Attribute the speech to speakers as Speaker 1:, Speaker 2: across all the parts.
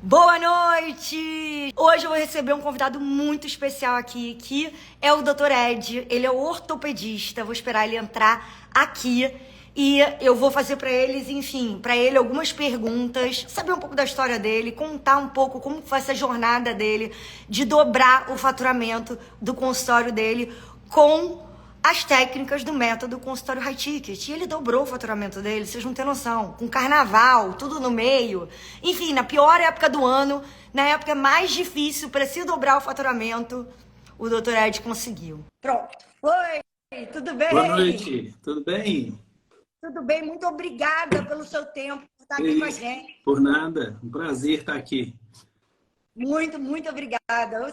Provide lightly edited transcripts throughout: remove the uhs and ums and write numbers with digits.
Speaker 1: Boa noite! Hoje eu vou receber um convidado muito especial aqui, que é o Dr. Ed. Ele é o ortopedista. Vou esperar ele entrar aqui e eu vou fazer para eles, enfim, para ele algumas perguntas, saber um pouco da história dele, contar um pouco como foi essa jornada dele de dobrar o faturamento do consultório dele com as técnicas do método consultório high ticket. E ele dobrou o faturamento dele, vocês não têm noção. Com carnaval, tudo no meio. Enfim, na pior época do ano, na época mais difícil para se dobrar o faturamento, o Dr. Ed conseguiu. Pronto. Oi, tudo bem?
Speaker 2: Boa noite, tudo bem?
Speaker 1: Tudo bem, muito obrigada pelo seu tempo, por estar aqui com a gente.
Speaker 2: Por nada, um prazer estar aqui.
Speaker 1: Muito, muito obrigada.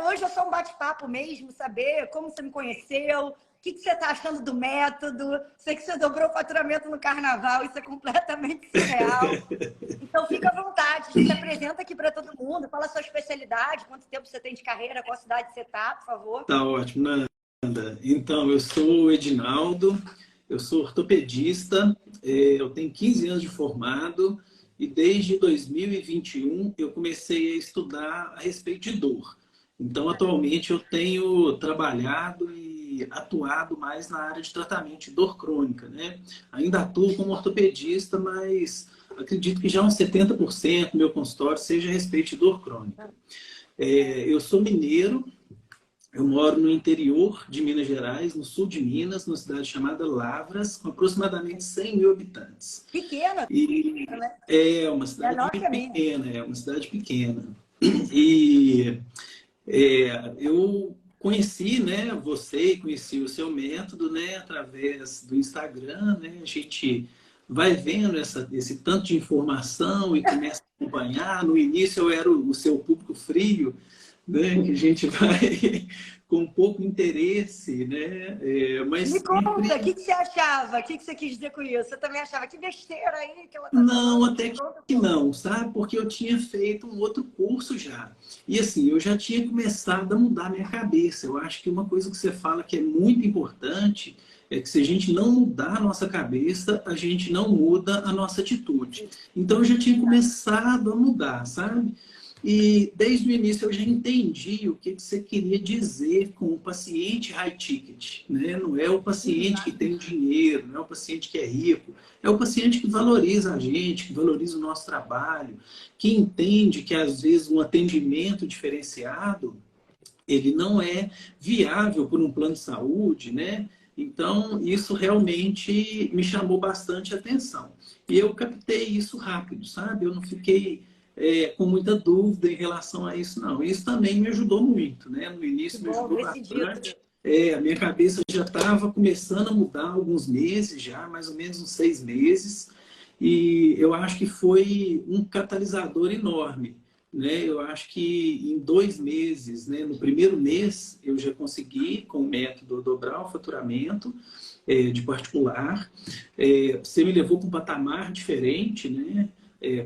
Speaker 1: Hoje é só um bate-papo mesmo, saber como você me conheceu, o que você está achando do método. Sei que você dobrou o faturamento no carnaval, isso é completamente surreal. Então, fica à vontade, se apresenta aqui para todo mundo, fala a sua especialidade, quanto tempo você tem de carreira, qual cidade você está, por favor.
Speaker 2: Tá ótimo, Nanda. Então, eu sou o Edinaldo, eu sou ortopedista, eu tenho 15 anos de formado e desde 2021 eu comecei a estudar a respeito de dor. Então, atualmente eu tenho trabalhado e atuado mais na área de tratamento de dor crônica, né? Ainda atuo como ortopedista, mas acredito que já uns 70% do meu consultório seja a respeito de dor crônica. Eu sou mineiro, eu moro no interior de Minas Gerais, no sul de Minas, numa cidade chamada Lavras, com aproximadamente 100 mil habitantes.
Speaker 1: Pequena.
Speaker 2: E é uma cidade pequena, é uma cidade pequena. E eu conheci, né, você, conheci o seu método, né, através do Instagram, né, a gente vai vendo esse tanto de informação e começa a acompanhar. No início eu era o seu público frio, né, que a gente vai com pouco interesse, né? Mas
Speaker 1: me conta, o que você achava? O que você quis dizer com isso? Você também achava que besteira aí que ela tá
Speaker 2: Não,
Speaker 1: falando?
Speaker 2: até que não, sabe? Porque eu tinha feito um outro curso já. E assim, eu já tinha começado a mudar minha cabeça. Eu acho que uma coisa que você fala que é muito importante é que se a gente não mudar a nossa cabeça, a gente não muda a nossa atitude. Então eu já tinha começado a mudar, sabe? E desde o início eu já entendi o que você queria dizer com o paciente high ticket, né? Não é o paciente que tem dinheiro, não é o paciente que é rico, é o paciente que valoriza a gente, que valoriza o nosso trabalho, que entende que às vezes um atendimento diferenciado ele não é viável por um plano de saúde, né? Então, isso realmente me chamou bastante atenção. E eu captei isso rápido, sabe? Eu não fiquei com muita dúvida em relação a isso, não. Isso também me ajudou muito, né? No início me ajudou bastante. A minha cabeça já estava começando a mudar há alguns meses já, mais ou menos uns 6 meses. E eu acho que foi um catalisador enorme, né? Eu acho que em 2 meses, né? No primeiro mês, eu já consegui, com o método, dobrar o faturamento de particular. Você me levou para um patamar diferente, né?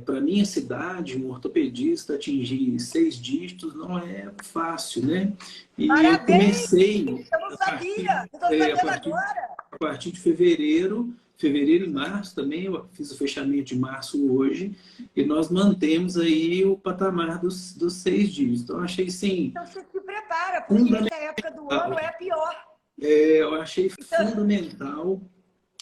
Speaker 2: Para minha cidade, um ortopedista atingir 6 dígitos não é fácil, né? E
Speaker 1: parabéns!
Speaker 2: Eu comecei...
Speaker 1: Eu não sabia! Eu estou sabendo agora!
Speaker 2: A partir de fevereiro e março também, eu fiz o fechamento de março hoje, e nós mantemos aí o patamar dos 6 dígitos. Então, eu achei assim...
Speaker 1: Então, você se prepara, porque essa época do ano é a pior.
Speaker 2: Eu achei fundamental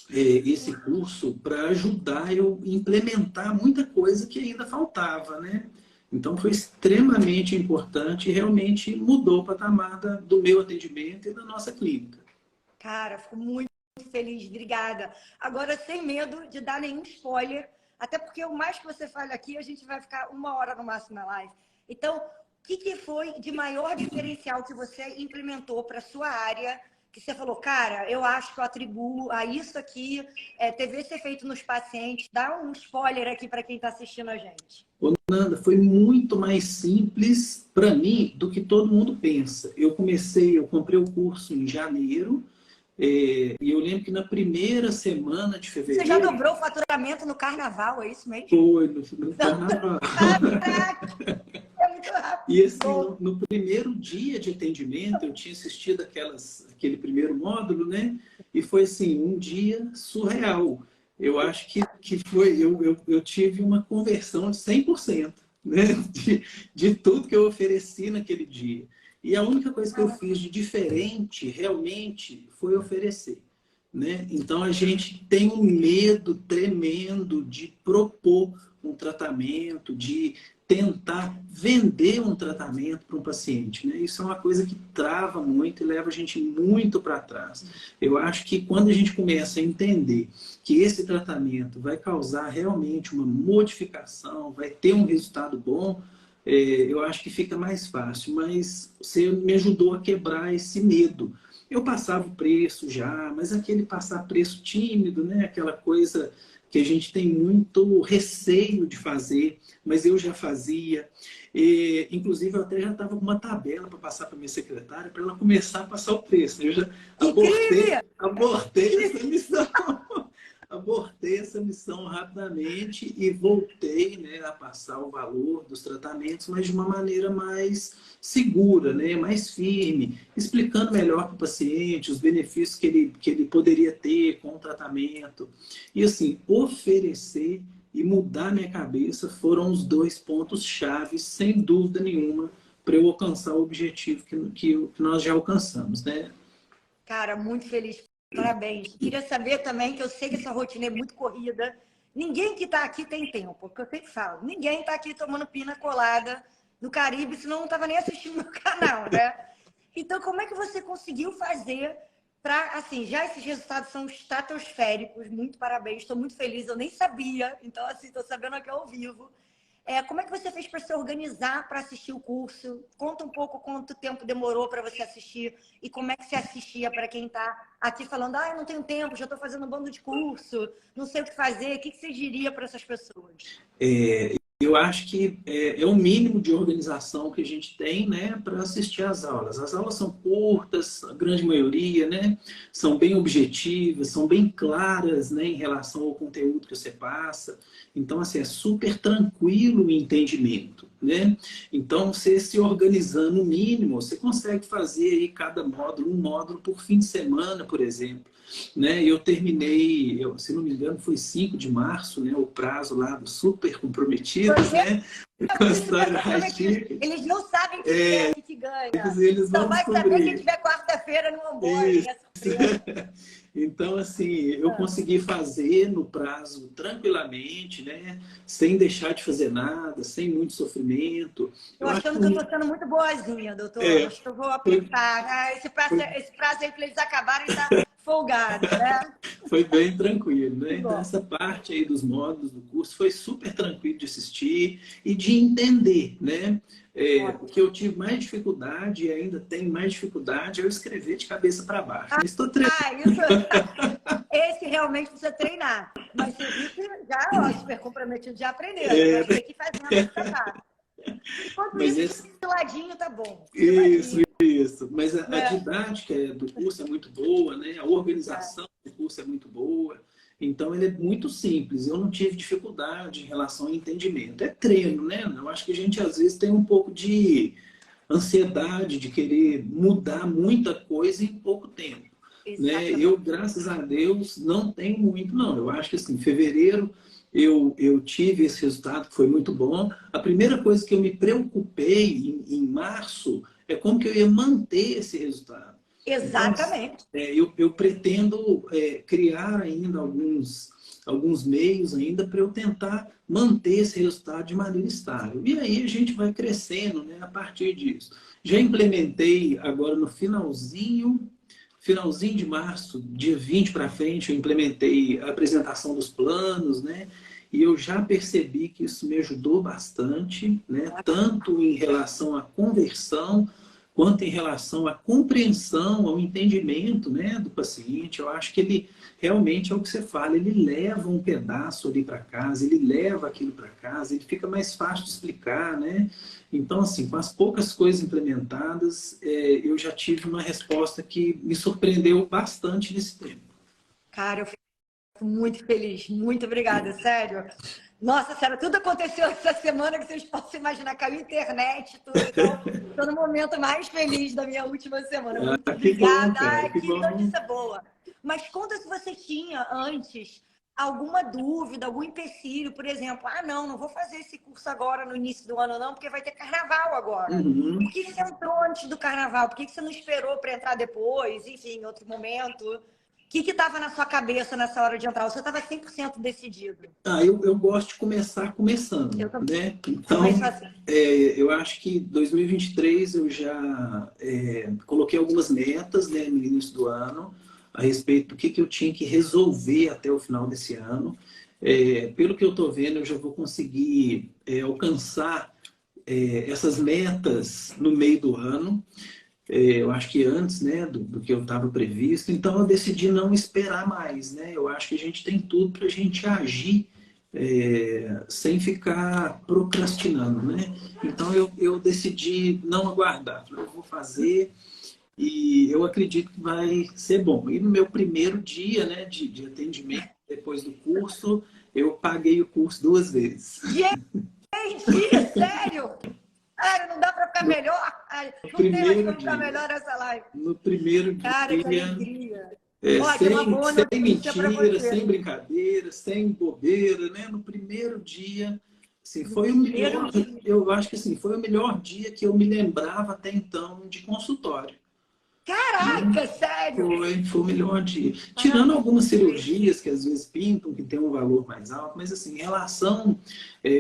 Speaker 2: esse curso para ajudar eu a implementar muita coisa que ainda faltava, né? Então, foi extremamente importante e realmente mudou o patamar do meu atendimento e da nossa clínica.
Speaker 1: Cara, fico muito feliz, obrigada. Agora, sem medo de dar nenhum spoiler, até porque o mais que você fale aqui, a gente vai ficar 1 hora no máximo na live. Então, o que foi de maior diferencial que você implementou para a sua área, que você falou, cara, eu acho que eu atribuo a isso aqui, TV ser feito nos pacientes? Dá um spoiler aqui para quem está assistindo a gente.
Speaker 2: Ô, Nanda, foi muito mais simples para mim do que todo mundo pensa. Eu comprei o curso em janeiro, e eu lembro que na primeira semana de fevereiro...
Speaker 1: Você já dobrou o faturamento no carnaval, é isso mesmo?
Speaker 2: Foi, no carnaval.
Speaker 1: É muito rápido.
Speaker 2: E assim, no primeiro dia de atendimento, eu tinha assistido aquele primeiro módulo, né? E foi assim, um dia surreal. Eu acho que foi... Eu tive uma conversão de 100%. né? De tudo que eu ofereci naquele dia. E a única coisa que eu fiz de diferente, realmente, foi oferecer, né? Então, a gente tem um medo tremendo de propor um tratamento, de tentar vender um tratamento para um paciente, né? Isso é uma coisa que trava muito e leva a gente muito para trás. Eu acho que quando a gente começa a entender que esse tratamento vai causar realmente uma modificação, vai ter um resultado bom, eu acho que fica mais fácil. Mas você me ajudou a quebrar esse medo. Eu passava o preço já, mas aquele passar preço tímido, né? Aquela coisa que a gente tem muito receio de fazer, mas eu já fazia. Inclusive, eu até já estava com uma tabela para passar para minha secretária, para ela começar a passar o preço. Eu já abortei essa missão. Abortei essa missão rapidamente e voltei, né, a passar o valor dos tratamentos, mas de uma maneira mais segura, né, mais firme, explicando melhor para o paciente os benefícios que ele poderia ter com o tratamento. E assim, oferecer e mudar minha cabeça foram os dois pontos chaves, sem dúvida nenhuma, para eu alcançar o objetivo que nós já alcançamos, né?
Speaker 1: Cara, muito feliz. Parabéns. Queria saber também, que eu sei que essa rotina é muito corrida. Ninguém que está aqui tem tempo, porque eu sempre falo. Ninguém está aqui tomando pina colada no Caribe, senão não estava nem assistindo meu canal, né? Então, como é que você conseguiu fazer para, assim, já esses resultados são estratosféricos, muito parabéns, estou muito feliz, eu nem sabia, então, assim, estou sabendo aqui ao vivo. Como é que você fez para se organizar para assistir o curso? Conta um pouco quanto tempo demorou para você assistir e como é que você assistia para quem está aqui falando, eu não tenho tempo, já estou fazendo um bando de curso, não sei o que fazer. O que você diria para essas pessoas?
Speaker 2: Eu acho que é o mínimo de organização que a gente tem, né, para assistir às aulas. As aulas são curtas, a grande maioria, né, são bem objetivas, são bem claras, né, em relação ao conteúdo que você passa. Então, assim, é super tranquilo o entendimento, né? Então, você se organizando no mínimo, você consegue fazer aí cada módulo, um módulo por fim de semana, por exemplo. Né? Eu terminei, se não me engano, foi 5 de março, né? O prazo lá dos super comprometidos, né? Com a história Rachique.
Speaker 1: Eles não sabem que é que ganha.
Speaker 2: Eles
Speaker 1: Só
Speaker 2: vão
Speaker 1: vai
Speaker 2: descobrir.
Speaker 1: saber quem tiver quarta-feira no onboarding.
Speaker 2: Então, assim, eu consegui fazer no prazo tranquilamente, né? Sem deixar de fazer nada, sem muito sofrimento.
Speaker 1: Eu achando que eu estou sendo muito boazinha, doutor. Acho que eu vou aplicar. Esse prazo aí para eles acabarem tá folgado, né?
Speaker 2: Foi bem tranquilo, né? Então, essa parte aí dos módulos do curso foi super tranquilo de assistir e de entender, né? O que eu tive mais dificuldade e ainda tenho mais dificuldade é eu escrever de cabeça para baixo. Mas estou
Speaker 1: esse realmente precisa treinar. Mas você viu que já super comprometido, já aprendeu. Eu acho que aqui fazendo trabalho. Enquanto isso, esse ladinho tá bom.
Speaker 2: Isso. Mas a didática do curso é muito boa, né? A organização do curso é muito boa. Então, ele é muito simples. Eu não tive dificuldade em relação ao entendimento. É treino, né? Eu acho que a gente, às vezes, tem um pouco de ansiedade de querer mudar muita coisa em pouco tempo. Né? Eu, graças a Deus, não tenho muito, não. Eu acho que, assim, em fevereiro, eu tive esse resultado que foi muito bom. A primeira coisa que eu me preocupei em março é como que eu ia manter esse resultado.
Speaker 1: Exatamente.
Speaker 2: Então, eu pretendo criar ainda alguns meios ainda para eu tentar manter esse resultado de maneira estável. E aí a gente vai crescendo, né, a partir disso. Já implementei agora no finalzinho de março, dia 20 para frente, eu implementei a apresentação dos planos, né? E eu já percebi que isso me ajudou bastante, né? Tanto em relação à conversão, quanto em relação à compreensão, ao entendimento, né, do paciente. Eu acho que ele realmente é o que você fala, ele leva um pedaço ali para casa, ele leva aquilo para casa, ele fica mais fácil de explicar, né? Então, assim, com as poucas coisas implementadas, eu já tive uma resposta que me surpreendeu bastante nesse tempo.
Speaker 1: Cara, eu fico muito feliz. Muito obrigada, sério. Nossa senhora, tudo aconteceu essa semana que vocês possam imaginar. Caiu a internet, tudo. Então, estou no momento mais feliz da minha última semana. Muito obrigada.
Speaker 2: Que
Speaker 1: notícia boa. Mas conta se você tinha antes alguma dúvida, algum empecilho, por exemplo, não vou fazer esse curso agora no início do ano não, porque vai ter carnaval agora.
Speaker 2: Uhum.
Speaker 1: Por que você entrou antes do carnaval? Por que você não esperou para entrar depois? Enfim, em outro momento. O que estava na sua cabeça nessa hora de entrar? Você estava 100% decidido?
Speaker 2: Eu gosto de começar começando,
Speaker 1: Eu também.
Speaker 2: né? Então,
Speaker 1: Assim.
Speaker 2: eu acho que 2023 eu já coloquei algumas metas, né, no início do ano, a respeito do que eu tinha que resolver até o final desse ano. Pelo que eu estou vendo, eu já vou conseguir alcançar essas metas no meio do ano. Eu acho que antes, né, do que eu estava previsto. Então, eu decidi não esperar mais, né? Eu acho que a gente tem tudo para a gente agir sem ficar procrastinando, né? Então, eu decidi não aguardar. Eu vou fazer e eu acredito que vai ser bom. E no meu primeiro dia, né, de atendimento, depois do curso, eu paguei o curso 2 vezes.
Speaker 1: Gente, sério? Cara, não dá para ficar melhor? Não tem mais como ficar melhor essa live.
Speaker 2: No primeiro
Speaker 1: cara,
Speaker 2: dia,
Speaker 1: que alegria.
Speaker 2: sem mentira, sem brincadeira, sem bobeira, né? No primeiro dia, assim, foi o melhor. Eu acho que assim, foi o melhor dia que eu me lembrava até então de consultório.
Speaker 1: Caraca, sério?
Speaker 2: Foi o melhor dia. Tirando algumas cirurgias que às vezes pintam, que tem um valor mais alto, mas assim, em relação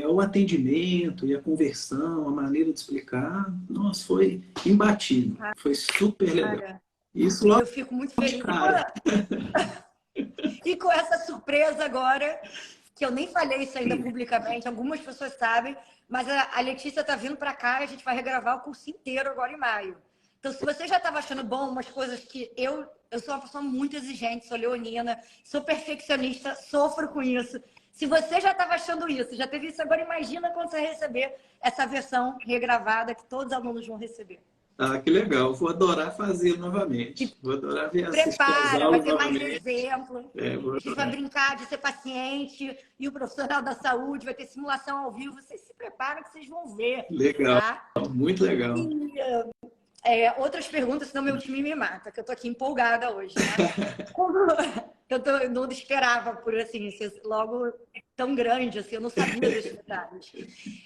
Speaker 2: ao atendimento e a conversão, a maneira de explicar, nossa, foi imbatível. Foi super legal. Isso logo
Speaker 1: eu fico muito feliz. E com essa surpresa agora, que eu nem falei isso ainda publicamente, algumas pessoas sabem, mas a Letícia está vindo para cá e a gente vai regravar o curso inteiro agora em maio. Então, se você já estava achando bom umas coisas que eu sou uma pessoa muito exigente, sou leonina, sou perfeccionista, sofro com isso. Se você já estava achando isso, já teve isso, agora imagina quando você receber essa versão regravada que todos os alunos vão receber.
Speaker 2: Ah, que legal. Vou adorar fazer novamente. Vou adorar ver as
Speaker 1: Prepara, vai ter mais exemplo.
Speaker 2: A
Speaker 1: gente vai brincar de ser paciente e o profissional da saúde, vai ter simulação ao vivo. Vocês se preparam que vocês vão ver.
Speaker 2: Legal,
Speaker 1: tá?
Speaker 2: Muito legal.
Speaker 1: E, outras perguntas, senão meu time me mata, que eu tô aqui empolgada hoje. Né? Eu não esperava por assim, ser logo tão grande, assim, eu não sabia desses detalhes.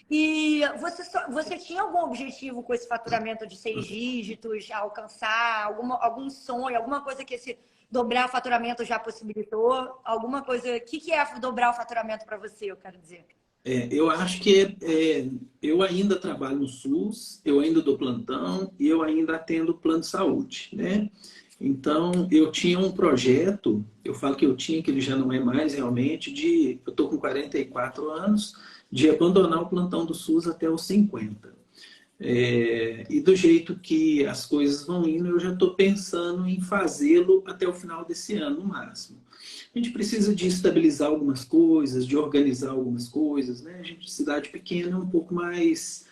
Speaker 1: E você tinha algum objetivo com esse faturamento de 6 dígitos, alcançar algum sonho, alguma coisa que esse dobrar o faturamento já possibilitou? Alguma coisa, o que é dobrar o faturamento para você, eu quero dizer?
Speaker 2: Eu acho que eu ainda trabalho no SUS, eu ainda dou plantão e eu ainda atendo plano de saúde, né? Então, eu tinha um projeto, eu falo que eu tinha, que ele já não é mais realmente, eu estou com 44 anos, de abandonar o plantão do SUS até os 50. E do jeito que as coisas vão indo, eu já estou pensando em fazê-lo até o final desse ano, no máximo. A gente precisa de estabilizar algumas coisas, de organizar algumas coisas, né? A gente, cidade pequena, é um pouco mais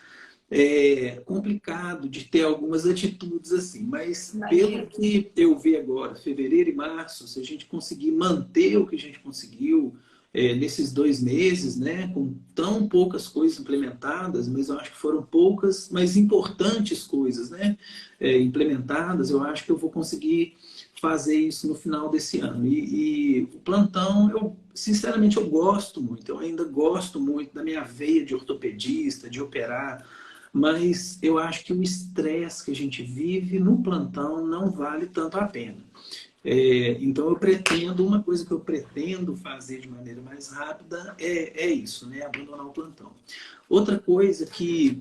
Speaker 2: complicado de ter algumas atitudes assim, mas pelo que eu vi agora, fevereiro e março, se a gente conseguir manter o que a gente conseguiu nesses 2 meses, né, com tão poucas coisas implementadas, mas eu acho que foram poucas, mas importantes coisas, né, implementadas, eu acho que eu vou conseguir fazer isso no final desse ano. E o plantão, sinceramente, eu gosto muito, eu ainda gosto muito da minha veia de ortopedista, de operar, mas eu acho que o estresse que a gente vive no plantão não vale tanto a pena. Então, uma coisa que eu pretendo fazer de maneira mais rápida é isso, né? Abandonar o plantão. Outra coisa que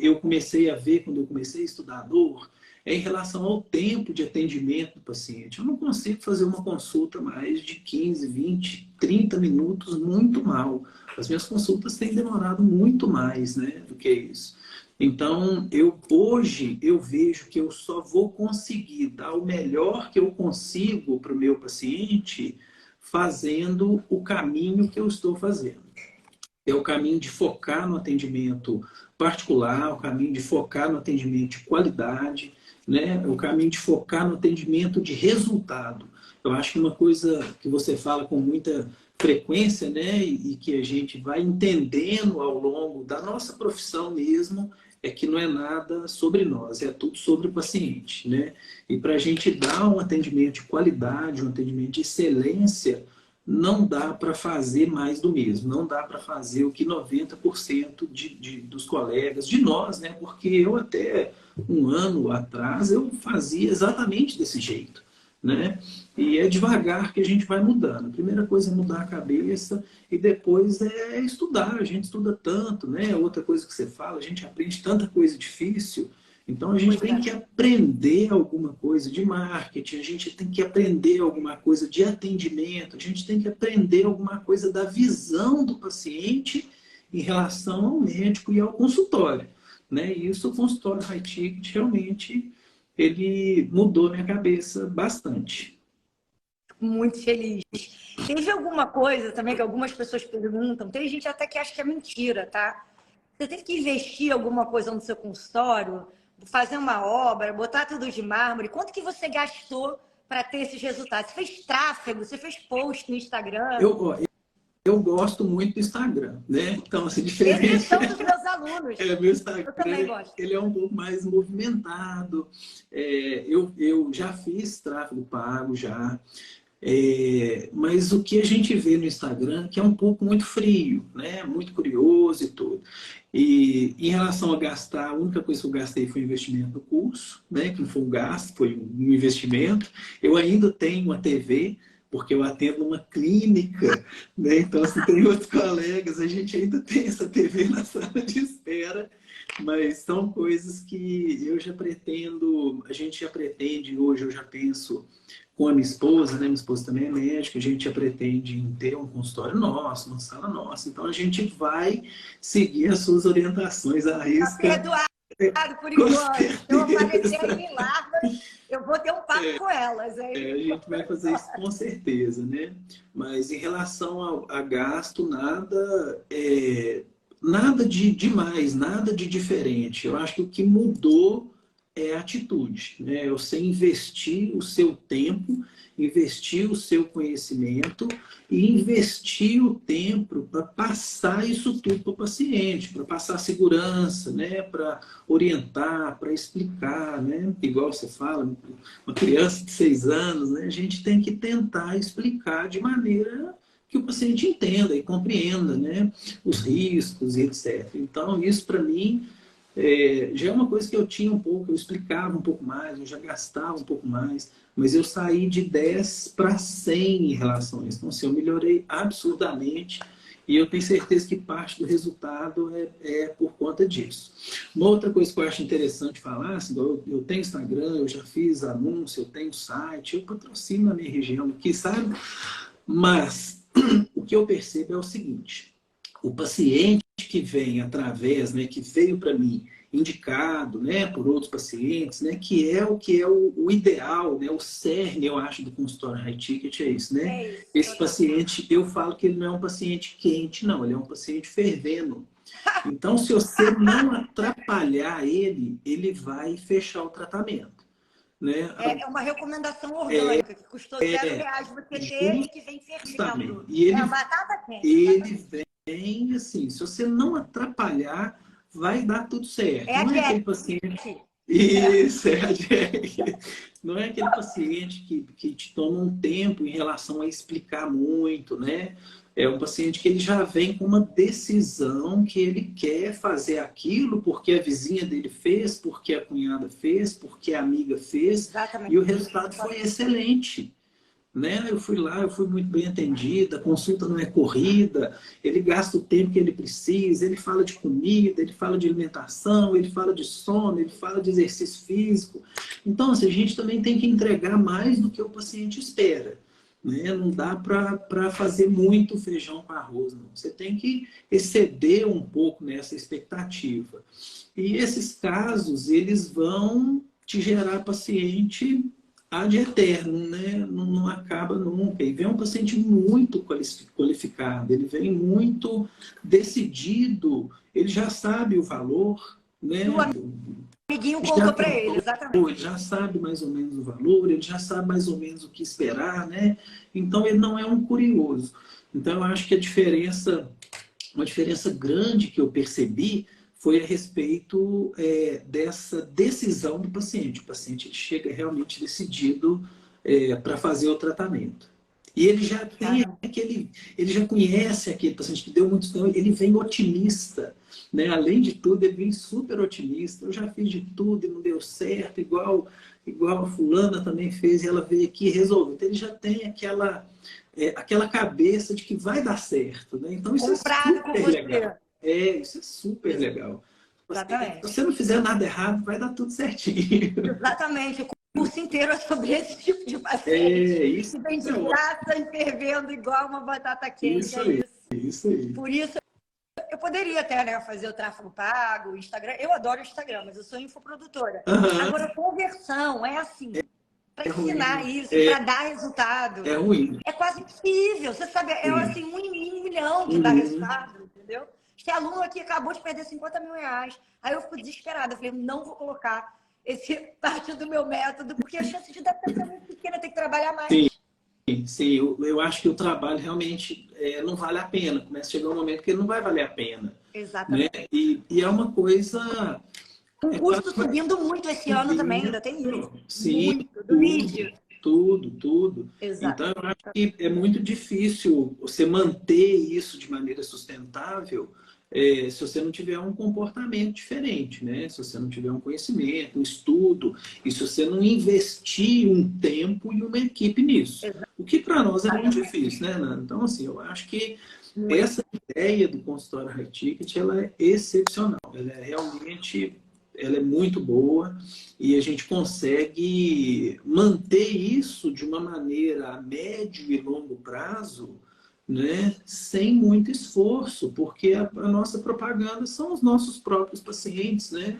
Speaker 2: eu comecei a ver quando eu comecei a estudar a dor é em relação ao tempo de atendimento do paciente. Eu não consigo fazer uma consulta mais de 15, 20, 30 minutos muito mal. As minhas consultas têm demorado muito mais, né, do que isso. Então, hoje eu vejo que eu só vou conseguir dar o melhor que eu consigo para o meu paciente fazendo o caminho que eu estou fazendo. É o caminho de focar no atendimento particular, o caminho de focar no atendimento de qualidade, né? O caminho de focar no atendimento de resultado. Eu acho que uma coisa que você fala com muita frequência, né, e que a gente vai entendendo ao longo da nossa profissão mesmo, é que não é nada sobre nós, é tudo sobre o paciente, né? E para a gente dar um atendimento de qualidade, um atendimento de excelência, não dá para fazer mais do mesmo, não dá para fazer o que 90% dos colegas, de nós, né? Porque eu até um ano atrás eu fazia exatamente desse jeito, né? E é devagar que a gente vai mudando. A primeira coisa é mudar a cabeça e depois é estudar. A gente estuda tanto, né? Outra coisa que você fala, a gente aprende tanta coisa difícil. Então a gente tem que aprender alguma coisa de marketing, a gente tem que aprender alguma coisa de atendimento, a gente tem que aprender alguma coisa da visão do paciente em relação ao médico e ao consultório, né? E isso o consultório High Ticket realmente ele mudou minha cabeça bastante.
Speaker 1: Muito feliz. Teve alguma coisa também que algumas pessoas perguntam, tem gente até que acha que é mentira, tá? Você teve que investir alguma coisa no seu consultório, fazer uma obra, botar tudo de mármore. Quanto que você gastou para ter esses resultados? Você fez tráfego, você fez post no Instagram?
Speaker 2: Eu gosto muito do Instagram, né? Então, assim, diferente.
Speaker 1: Esses são dos meus alunos.
Speaker 2: Meu Instagram,
Speaker 1: eu também gosto.
Speaker 2: Ele é um pouco mais movimentado. Eu já fiz tráfego pago, já. Mas o que a gente vê no Instagram que é um pouco muito frio, né? Muito curioso e tudo. E em relação a gastar, a única coisa que eu gastei foi o investimento no curso, né? Que não foi um gasto, foi um investimento. Eu ainda tenho uma TV, porque eu atendo uma clínica, né? Então, se tem outros colegas, a gente ainda tem essa TV na sala de espera, mas são coisas que eu já pretendo, a gente já pretende, hoje eu já penso com a minha esposa, né? Minha esposa também é médica, a gente já pretende ter um consultório nosso, uma sala nossa. Então a gente vai seguir as suas orientações à risca.
Speaker 1: Tá perdoado por enquanto. Eu aparecer aí em Lavras, eu vou ter um papo com elas.
Speaker 2: A gente vai fazer isso com certeza, né? Mas em relação a gasto, nada de demais, nada de diferente. Eu acho que o que mudou é a atitude, né? Você investir o seu tempo, investir o seu conhecimento e investir o tempo para passar isso tudo para o paciente, para passar segurança, né? Para orientar, para explicar, né? Igual você fala, uma criança de 6 anos, né? A gente tem que tentar explicar de maneira que o paciente entenda e compreenda, né? Os riscos e etc. Então, isso para mim já é uma coisa que eu tinha um pouco, eu explicava um pouco mais, eu já gastava um pouco mais, mas eu saí de 10 para 100 em relação a isso. Então, assim, eu melhorei absurdamente e eu tenho certeza que parte do resultado é por conta disso. Uma outra coisa que eu acho interessante falar, assim, eu tenho Instagram, eu já fiz anúncio, eu tenho site, eu patrocino na minha região aqui, sabe? Mas o que eu percebo é o seguinte, o paciente que vem através, né, que veio para mim indicado, né, por outros pacientes, né, que é o ideal, né, o cerne, eu acho, do consultório High Ticket é isso, né? Esse paciente, eu falo que ele não é um paciente quente, não, ele é um paciente fervendo. Então, se você não atrapalhar ele, ele vai fechar o tratamento. Né?
Speaker 1: É uma recomendação orgânica, que custou R$0 você ter e que vem fervendo.
Speaker 2: E ele,
Speaker 1: é a batata quente.
Speaker 2: Ele vem assim, se você não atrapalhar, vai dar tudo certo.
Speaker 1: Não
Speaker 2: é aquele paciente... Isso, é a Jack. Não é aquele paciente que te toma um tempo em relação a explicar muito, né? É um paciente que ele já vem com uma decisão que ele quer fazer aquilo porque a vizinha dele fez, porque a cunhada fez, porque a amiga fez. Exatamente. E o resultado foi excelente. Né? Eu fui lá, eu fui muito bem atendida, a consulta não é corrida, ele gasta o tempo que ele precisa, ele fala de comida, ele fala de alimentação, ele fala de sono, ele fala de exercício físico. Então, assim, a gente também tem que entregar mais do que o paciente espera. Né? Não dá para fazer muito feijão com arroz, não. Você tem que exceder um pouco nessa expectativa. E esses casos, eles vão te gerar paciente ad eterno, né? Não acaba nunca. E vem um paciente muito qualificado, ele vem muito decidido, ele já sabe o valor, né?
Speaker 1: O amiguinho contou para ele, exatamente.
Speaker 2: Ele já sabe mais ou menos o valor, ele já sabe mais ou menos o que esperar, né? Então ele não é um curioso. Então eu acho que uma diferença grande que eu percebi foi a respeito dessa decisão do paciente. O paciente chega realmente decidido para fazer o tratamento. E ele já tem aquele, ele já conhece aquele paciente que deu muito tempo, ele vem otimista, né? Além de tudo, ele vem super otimista. Eu já fiz de tudo e não deu certo, igual a fulana também fez e ela veio aqui e resolveu. Então ele já tem aquela cabeça de que vai dar certo, né? Então isso
Speaker 1: Comprado
Speaker 2: é
Speaker 1: com
Speaker 2: super
Speaker 1: você.
Speaker 2: legal. Isso é super legal.
Speaker 1: Exatamente.
Speaker 2: Se você não fizer nada errado, vai dar tudo certinho.
Speaker 1: Exatamente. O curso inteiro é sobre esse tipo de paciente.
Speaker 2: Isso
Speaker 1: Que vem de
Speaker 2: é ótimo.
Speaker 1: graça e fervendo igual uma batata quente.
Speaker 2: Isso aí,
Speaker 1: isso.
Speaker 2: isso aí.
Speaker 1: Por isso, eu poderia até, né, fazer o tráfego pago, o Instagram. Eu adoro o Instagram, mas eu sou infoprodutora. Agora, conversão é assim. Para ensinar
Speaker 2: ruim.
Speaker 1: isso, para dar resultado.
Speaker 2: É ruim.
Speaker 1: É quase impossível. Você sabe, é assim, 1 em 1 milhão que dá resultado, entendeu? Esse aluno aqui acabou de perder 50 mil reais. Aí eu fico desesperada. Eu falei, não vou colocar esse parte do meu método, porque a chance de dar certo é muito pequena, tem que trabalhar mais.
Speaker 2: Sim, eu acho que o trabalho realmente não vale a pena. Começa a chegar um momento que ele não vai valer a pena.
Speaker 1: Exatamente.
Speaker 2: Né? E é uma coisa...
Speaker 1: O custo subindo muito esse ano também, ainda tem isso.
Speaker 2: Sim,
Speaker 1: muito, do vídeo.
Speaker 2: Tudo.
Speaker 1: Exato.
Speaker 2: Então, eu acho que é muito difícil você manter isso de maneira sustentável se você não tiver um comportamento diferente, né? Se você não tiver um conhecimento, um estudo, e se você não investir um tempo e uma equipe nisso.
Speaker 1: Exato.
Speaker 2: O que para nós é muito difícil, né, Nana? Então, assim, eu acho que essa ideia do consultório High Ticket, ela é excepcional. Ela é realmente... Ela é muito boa e a gente consegue manter isso de uma maneira a médio e longo prazo, né, sem muito esforço, porque a nossa propaganda são os nossos próprios pacientes, né?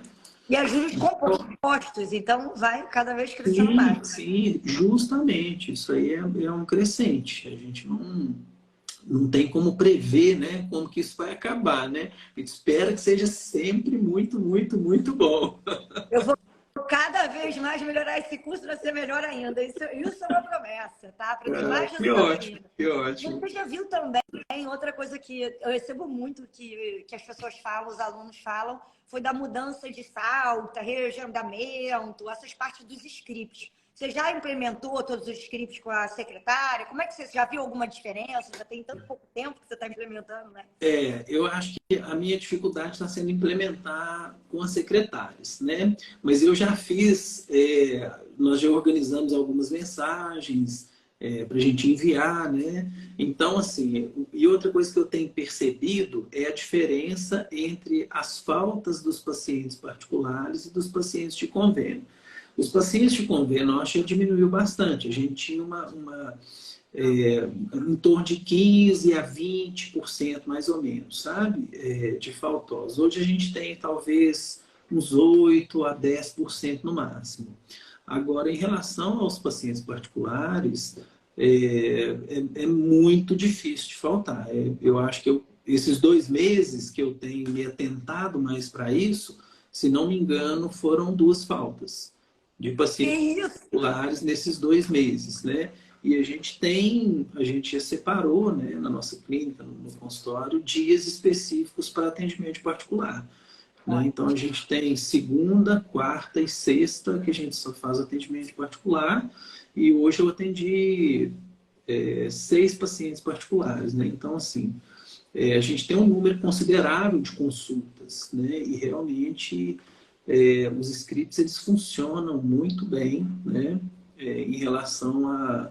Speaker 1: E a juros compostos, então vai cada vez crescendo mais.
Speaker 2: Sim, justamente. Isso aí é um crescente. A gente não tem como prever, né, como que isso vai acabar, né? A gente espera que seja sempre muito, muito, muito bom.
Speaker 1: Eu vou cada vez mais melhorar esse curso para ser melhor ainda. Isso é uma promessa, tá? Para ter mais resultados.
Speaker 2: Que ótimo.
Speaker 1: Você já viu também, outra coisa que eu recebo muito que as pessoas falam, os alunos falam, foi da mudança de salta, reagendamento, essas partes dos scripts. Você já implementou todos os scripts com a secretária? Como é que você já viu alguma diferença? Já tem tanto pouco tempo que você está implementando, né?
Speaker 2: Eu acho que a minha dificuldade está sendo implementar com as secretárias, né? Mas eu já fiz, nós já organizamos algumas mensagens para a gente enviar, né? Então, assim, e outra coisa que eu tenho percebido é a diferença entre as faltas dos pacientes particulares e dos pacientes de convênio. Os pacientes de convênio, eu acho que diminuiu bastante. A gente tinha em torno de 15% a 20%, mais ou menos, sabe? De faltosos. Hoje a gente tem, talvez, uns 8% a 10% no máximo. Agora, em relação aos pacientes particulares, é muito difícil de faltar. Eu acho que esses 2 meses que eu tenho me atentado mais para isso, se não me engano, foram 2 faltas de pacientes particulares nesses 2 meses, né? E a gente separou, né, na nossa clínica, no consultório, dias específicos para atendimento particular. Né? Então a gente tem segunda, quarta e sexta que a gente só faz atendimento particular. E hoje eu atendi 6 pacientes particulares, né? Então, assim, a gente tem um número considerável de consultas, né? E realmente os scripts eles funcionam muito bem, né? Em relação a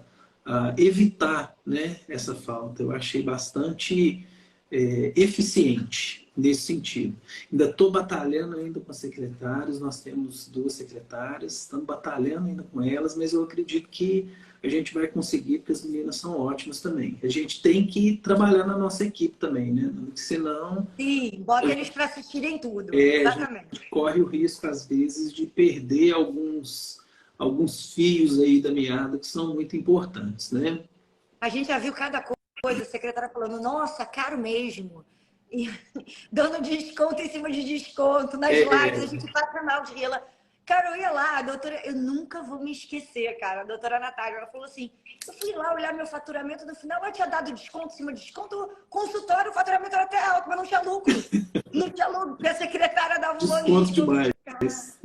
Speaker 2: evitar, né, essa falta. Eu achei bastante eficiente nesse sentido. Ainda estou batalhando ainda com as secretárias, nós temos 2 secretárias, estamos batalhando ainda com elas, mas eu acredito que a gente vai conseguir, porque as meninas são ótimas também. A gente tem que trabalhar na nossa equipe também, né? Senão...
Speaker 1: Sim, bota eles para assistirem tudo.
Speaker 2: Exatamente. A gente corre o risco, às vezes, de perder alguns fios aí da meada que são muito importantes, né?
Speaker 1: A gente já viu cada coisa, a secretária falando, nossa, caro mesmo. E dando desconto em cima de desconto, nas lives, a gente passa mal de ela. Cara, eu ia lá, a doutora, eu nunca vou me esquecer, cara, a doutora Natália, ela falou assim, eu fui lá olhar meu faturamento, no final ela tinha dado desconto em cima de desconto, consultório, o faturamento era até alto, mas não tinha lucro. Não tinha lucro, porque a secretária dava um monte de
Speaker 2: desconto demais.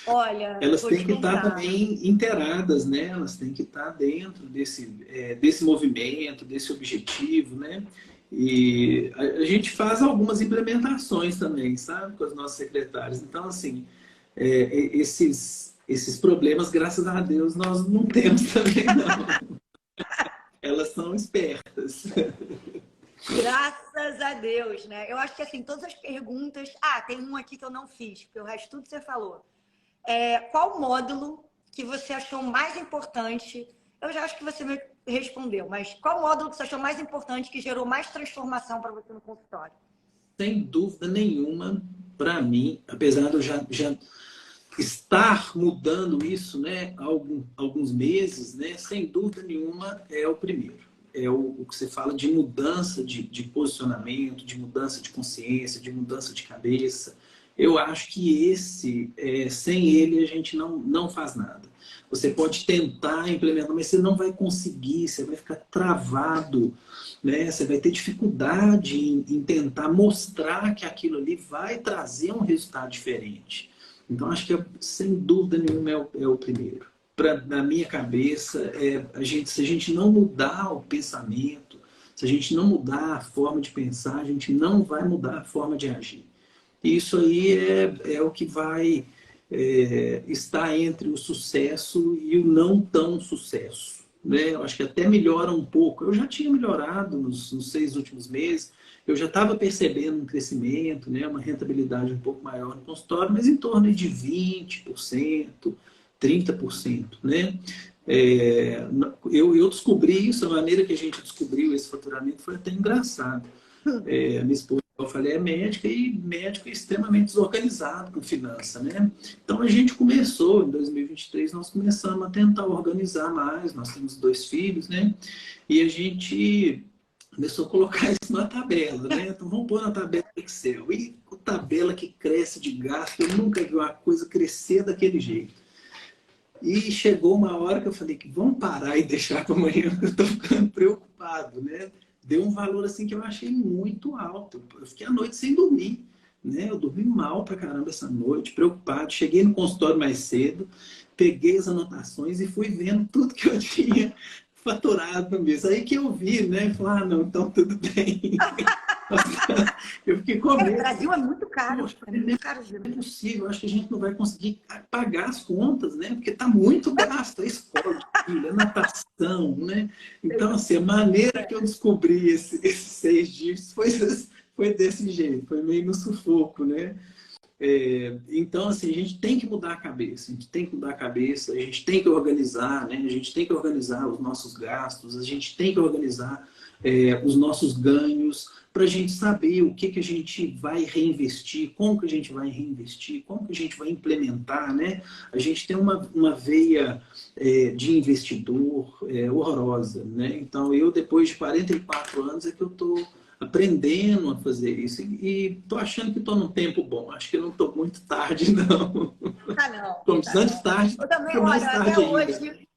Speaker 1: Olha,
Speaker 2: elas
Speaker 1: vou
Speaker 2: têm
Speaker 1: te
Speaker 2: que estar
Speaker 1: contar.
Speaker 2: também inteiradas, né? Elas têm que estar dentro desse movimento, desse objetivo, né? E a gente faz algumas implementações também, sabe? Com as nossas secretárias. Então, assim, esses problemas, graças a Deus, nós não temos também, não. Elas são espertas.
Speaker 1: Graças a Deus, né? Eu acho que assim, todas as perguntas. Ah, tem um aqui que eu não fiz, porque o resto tudo você falou. Qual módulo que você achou mais importante? Eu já acho que você me respondeu, mas qual módulo que você achou mais importante que gerou mais transformação para você no consultório?
Speaker 2: Sem dúvida nenhuma, para mim, apesar de eu já estar mudando isso, né, há alguns meses, né, sem dúvida nenhuma é o primeiro. É o que você fala de mudança de posicionamento, de mudança de consciência, de mudança de cabeça. Eu acho que sem ele, a gente não faz nada. Você pode tentar implementar, mas você não vai conseguir, você vai ficar travado, né? Você vai ter dificuldade em tentar mostrar que aquilo ali vai trazer um resultado diferente. Então, acho que, sem dúvida nenhuma, é o primeiro. Na minha cabeça, se a gente não mudar o pensamento, se a gente não mudar a forma de pensar, a gente não vai mudar a forma de agir. E isso aí é o que vai estar entre o sucesso e o não tão sucesso. Né? Eu acho que até melhora um pouco. Eu já tinha melhorado nos 6 últimos meses, eu já estava percebendo um crescimento, né? Uma rentabilidade um pouco maior no consultório, mas em torno de 20%, 30%. Né? Eu descobri isso, a maneira que a gente descobriu esse faturamento foi até engraçado. A minha esposa, eu falei, é médica e médico é extremamente desorganizado com finança, né? Então a gente começou, em 2023, nós começamos a tentar organizar mais, nós temos 2 filhos, né? E a gente começou a colocar isso na tabela, né? Então vamos pôr na tabela Excel. E a tabela que cresce de gasto, eu nunca vi uma coisa crescer daquele jeito. E chegou uma hora que eu falei que vamos parar e deixar para amanhã, porque eu estou ficando preocupado, né? Deu um valor assim que eu achei muito alto. Eu fiquei a noite sem dormir, né? Eu dormi mal pra caramba essa noite, preocupado. Cheguei no consultório mais cedo, peguei as anotações e fui vendo tudo que eu tinha faturado no mês. Aí que eu vi, né? Falei, não, então tudo bem. Eu fiquei com
Speaker 1: O
Speaker 2: medo.
Speaker 1: Brasil é muito caro.
Speaker 2: Poxa,
Speaker 1: É muito caro,
Speaker 2: é possível, acho que a gente não vai conseguir pagar as contas, né? Porque está muito gasto, a escola, a natação, né? Então, assim, a maneira que eu descobri esses 6 dias foi desse jeito, foi meio no sufoco, né? Então, assim, a gente tem que mudar a cabeça, a gente tem que mudar a cabeça, a gente tem que organizar, né? A gente tem que organizar os nossos gastos, a gente tem que organizar os nossos ganhos, para a gente saber o que a gente vai reinvestir, como que a gente vai reinvestir, como que a gente vai implementar, né? A gente tem uma veia de investidor horrorosa, né? Então, depois de 44 anos, é que eu estou aprendendo a fazer isso e tô achando que estou num tempo bom. Acho que eu não estou muito tarde, não.
Speaker 1: Ah, não.
Speaker 2: Como
Speaker 1: Tá
Speaker 2: antes
Speaker 1: não.
Speaker 2: tarde,
Speaker 1: Eu também,
Speaker 2: que mais
Speaker 1: olha,
Speaker 2: tarde
Speaker 1: até
Speaker 2: ainda.
Speaker 1: hoje,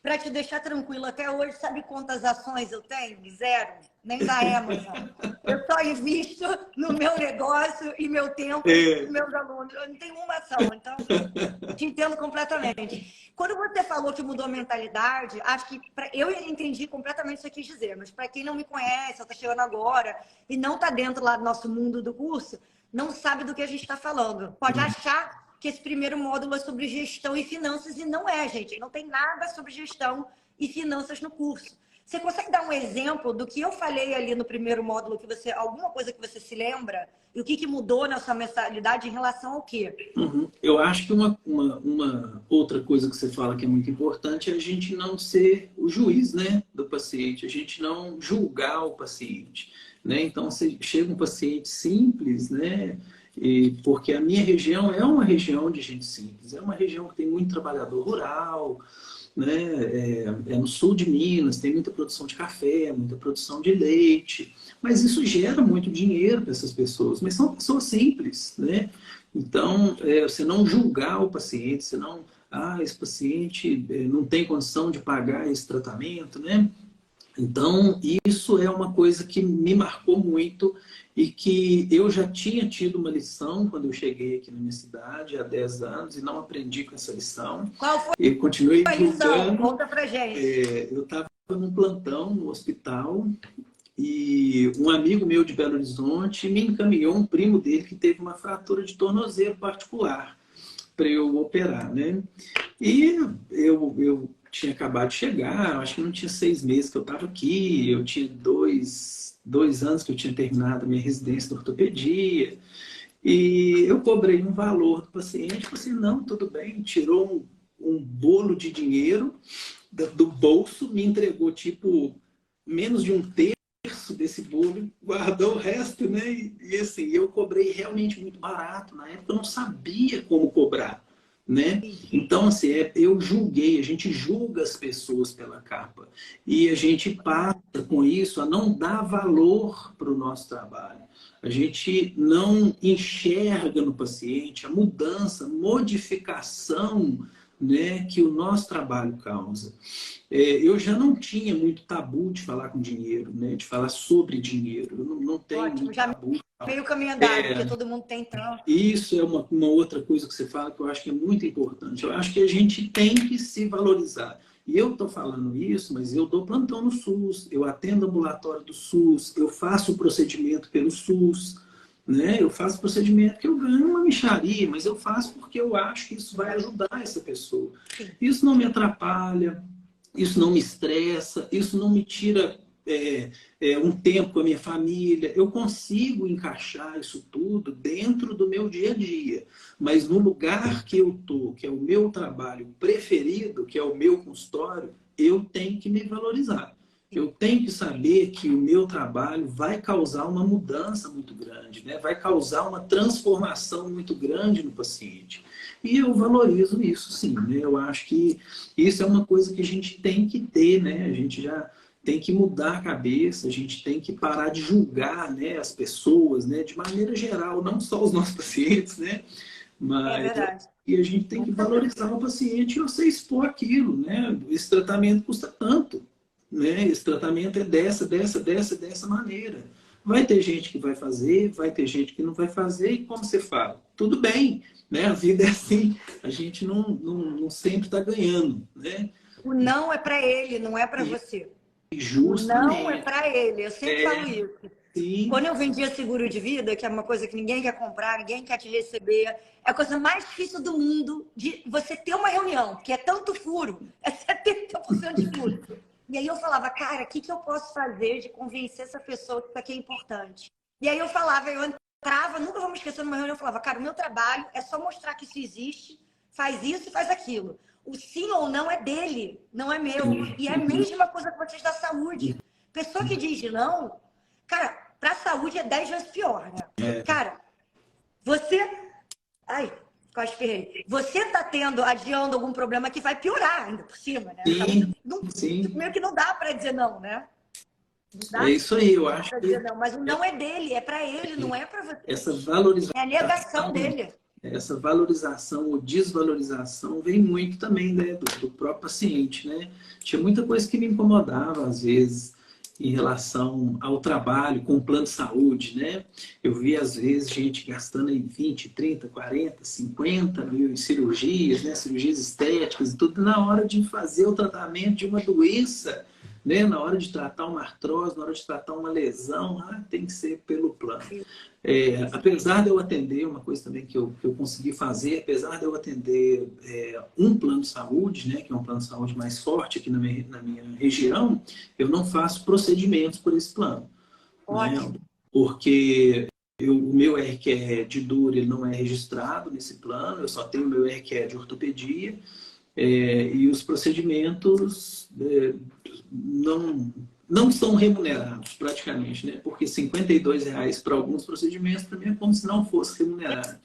Speaker 1: para te deixar tranquilo, até hoje, sabe quantas ações eu tenho? Zero. Nem da Amazon. Eu só invisto no meu negócio e meu tempo dos meus alunos. Eu não tenho uma ação. Então, assim, te entendo completamente. Quando você falou que mudou a mentalidade, acho que eu entendi completamente o que você quis dizer, mas para quem não me conhece, ou está chegando agora e não está dentro lá do nosso mundo do curso, não sabe do que a gente está falando. Pode achar que esse primeiro módulo é sobre gestão e finanças, e não é, gente. Não tem nada sobre gestão e finanças no curso. Você consegue dar um exemplo do que eu falei ali no primeiro módulo, alguma coisa que você se lembra? E o que mudou na sua mentalidade em relação ao quê?
Speaker 2: Uhum. Eu acho que uma outra coisa que você fala que é muito importante é a gente não ser o juiz, né, do paciente, a gente não julgar o paciente, né? Então, se chega um paciente simples, né, porque a minha região é uma região de gente simples, é uma região que tem muito trabalhador rural, né? No sul de Minas, tem muita produção de café, muita produção de leite, mas isso gera muito dinheiro para essas pessoas, mas são pessoas simples, né? Então, você não julgar o paciente, você não, esse paciente não tem condição de pagar esse tratamento, né? Então, isso é uma coisa que me marcou muito e que eu já tinha tido uma lição quando eu cheguei aqui na minha cidade há 10 anos e não aprendi com essa lição.
Speaker 1: Qual foi
Speaker 2: Eu continuei
Speaker 1: a lição?
Speaker 2: julgando.
Speaker 1: Conta pra gente.
Speaker 2: Eu estava num plantão no hospital e um amigo meu de Belo Horizonte me encaminhou um primo dele que teve uma fratura de tornozelo particular para eu operar, né? E eu tinha acabado de chegar, acho que não tinha 6 meses que eu estava aqui, eu tinha dois anos que eu tinha terminado a minha residência de ortopedia, e eu cobrei um valor do paciente, falei assim, não, tudo bem, tirou um bolo de dinheiro do bolso, me entregou tipo menos de um terço desse bolo, guardou o resto, né? E assim, eu cobrei realmente muito barato, na época eu não sabia como cobrar, né? Então, assim, eu julguei, a gente julga as pessoas pela capa. E a gente passa com isso a não dar valor para o nosso trabalho. A gente não enxerga no paciente a mudança, modificação, né, que o nosso trabalho causa. Eu já não tinha muito tabu de falar com dinheiro, né, de falar sobre dinheiro. Eu não tenho
Speaker 1: Ótimo,
Speaker 2: muito
Speaker 1: já
Speaker 2: tabu.
Speaker 1: meio caminho andado, porque todo mundo tem tanto.
Speaker 2: Isso é uma outra coisa que você fala que eu acho que é muito importante. Eu acho que a gente tem que se valorizar. E eu estou falando isso, mas eu dou plantão no SUS, eu atendo ambulatório do SUS, eu faço o procedimento pelo SUS, né? Eu faço procedimento que eu ganho uma mixaria, mas eu faço porque eu acho que isso vai ajudar essa pessoa. Isso não me atrapalha, isso não me estressa, isso não me tira um tempo com a minha família. Eu consigo encaixar isso tudo dentro do meu dia a dia. Mas no lugar que eu estou, que é o meu trabalho preferido, que é o meu consultório, eu tenho que me valorizar. Eu tenho que saber que o meu trabalho vai causar uma mudança muito grande, né? Vai causar uma transformação muito grande no paciente. E eu valorizo isso, sim, né? Eu acho que isso é uma coisa que a gente tem que ter, né? A gente já tem que mudar a cabeça, a gente tem que parar de julgar, né, as pessoas, né, de maneira geral, não só os nossos pacientes, né? Mas e a gente tem que valorizar o paciente e você expor aquilo, né? Esse tratamento custa tanto, né? Esse tratamento é dessa maneira. Vai ter gente que vai fazer, vai ter gente que não vai fazer, e como você fala? Tudo bem, né? A vida é assim, a gente não sempre está ganhando, né?
Speaker 1: O não é para ele, não é para você.
Speaker 2: Justamente.
Speaker 1: O não é para ele, eu sempre falo isso.
Speaker 2: Sim.
Speaker 1: Quando eu vendia seguro de vida, que é uma coisa que ninguém quer comprar, ninguém quer te receber, é a coisa mais difícil do mundo de você ter uma reunião, porque é tanto furo, é 70% de furo. E aí eu falava, cara, o que eu posso fazer de convencer essa pessoa que isso aqui é importante? E aí eu falava, eu entrava, nunca vou me esquecer numa reunião, eu falava, cara, o meu trabalho é só mostrar que isso existe, faz isso e faz aquilo. O sim ou não é dele, não é meu. E é a mesma coisa com vocês da saúde. Pessoa que diz não, cara, para a saúde é 10 vezes pior, né? Cara, você... Ai, quase ferrei. Você tá adiando algum problema que vai piorar ainda por cima, né?
Speaker 2: Sim,
Speaker 1: sim. Meio que não dá para dizer não, né?
Speaker 2: Não dá, é isso aí, eu acho que...
Speaker 1: Não, mas o não é dele, é para ele, não é para você.
Speaker 2: Essa valorização...
Speaker 1: É a negação dele.
Speaker 2: Essa valorização ou desvalorização vem muito também, né, do próprio paciente, né? Tinha muita coisa que me incomodava, às vezes, em relação ao trabalho com o plano de saúde, né? Eu via, às vezes, gente gastando aí 20, 30, 40, 50 mil em cirurgias, né? Cirurgias estéticas e tudo, na hora de fazer o tratamento de uma doença, né? Na hora de tratar uma artrose, na hora de tratar uma lesão, tem que ser pelo plano. Apesar de eu atender, uma coisa também que eu consegui fazer, apesar de eu atender um plano de saúde, né, que é um plano de saúde mais forte aqui na minha região, eu não faço procedimentos por esse plano. Né, porque o meu RQE de dor ele não é registrado nesse plano, eu só tenho o meu RQE de ortopedia, e os procedimentos não são remunerados praticamente, né? Porque R$ 52 para alguns procedimentos para mim é como se não fosse remunerado.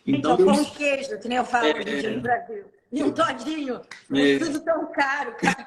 Speaker 1: Então pão de queijo, que nem eu falo no Brasil. E um todinho. É tudo tão caro, cara.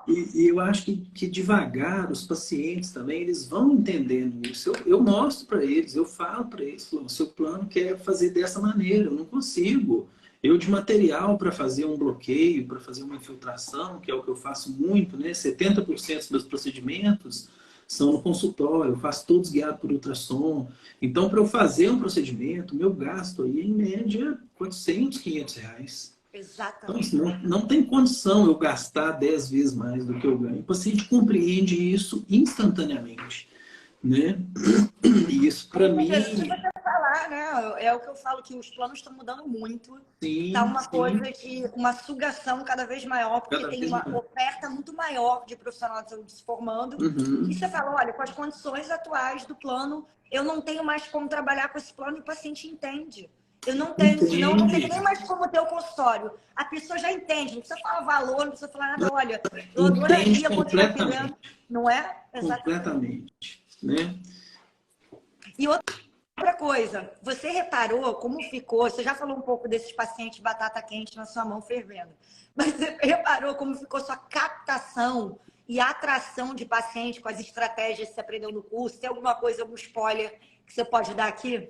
Speaker 2: E eu acho que devagar os pacientes também, eles vão entendendo isso. Eu mostro para eles, eu falo para eles, o seu plano quer fazer dessa maneira, eu não consigo Eu de material para fazer um bloqueio, para fazer uma infiltração, que é o que eu faço muito, né? 70% dos meus procedimentos são no consultório, eu faço todos guiados por ultrassom. Então, para eu fazer um procedimento, meu gasto aí é, em média, 400, 500 reais. Então,
Speaker 1: Exatamente.
Speaker 2: assim, não tem condição eu gastar 10 vezes mais do que eu ganho. O paciente compreende isso instantaneamente, né? E isso, para mim...
Speaker 1: Se você falar, né? É o que eu falo, que os planos estão mudando muito. Tá
Speaker 2: Sim,
Speaker 1: uma
Speaker 2: sim,
Speaker 1: coisa de uma sugação cada vez maior, porque
Speaker 2: cada
Speaker 1: tem
Speaker 2: vez
Speaker 1: uma
Speaker 2: mais.
Speaker 1: oferta muito maior de profissional de saúde se formando. E
Speaker 2: Uhum.
Speaker 1: você fala, olha, com as condições atuais do plano, eu não tenho mais como trabalhar com esse plano e o paciente entende. Eu não tenho, senão eu não tenho
Speaker 2: Entende,
Speaker 1: nem mais como ter o consultório. A pessoa já entende, não precisa falar valor, não precisa falar nada. Olha, eu
Speaker 2: entende
Speaker 1: adoraria continuar
Speaker 2: completamente,
Speaker 1: atendendo, não é? Exatamente.
Speaker 2: completamente, né?
Speaker 1: E outra coisa, você reparou como ficou? Você já falou um pouco desses pacientes de batata quente na sua mão fervendo, mas você reparou como ficou sua captação e atração de paciente com as estratégias que você aprendeu no curso? Tem alguma coisa, algum spoiler que você pode dar aqui?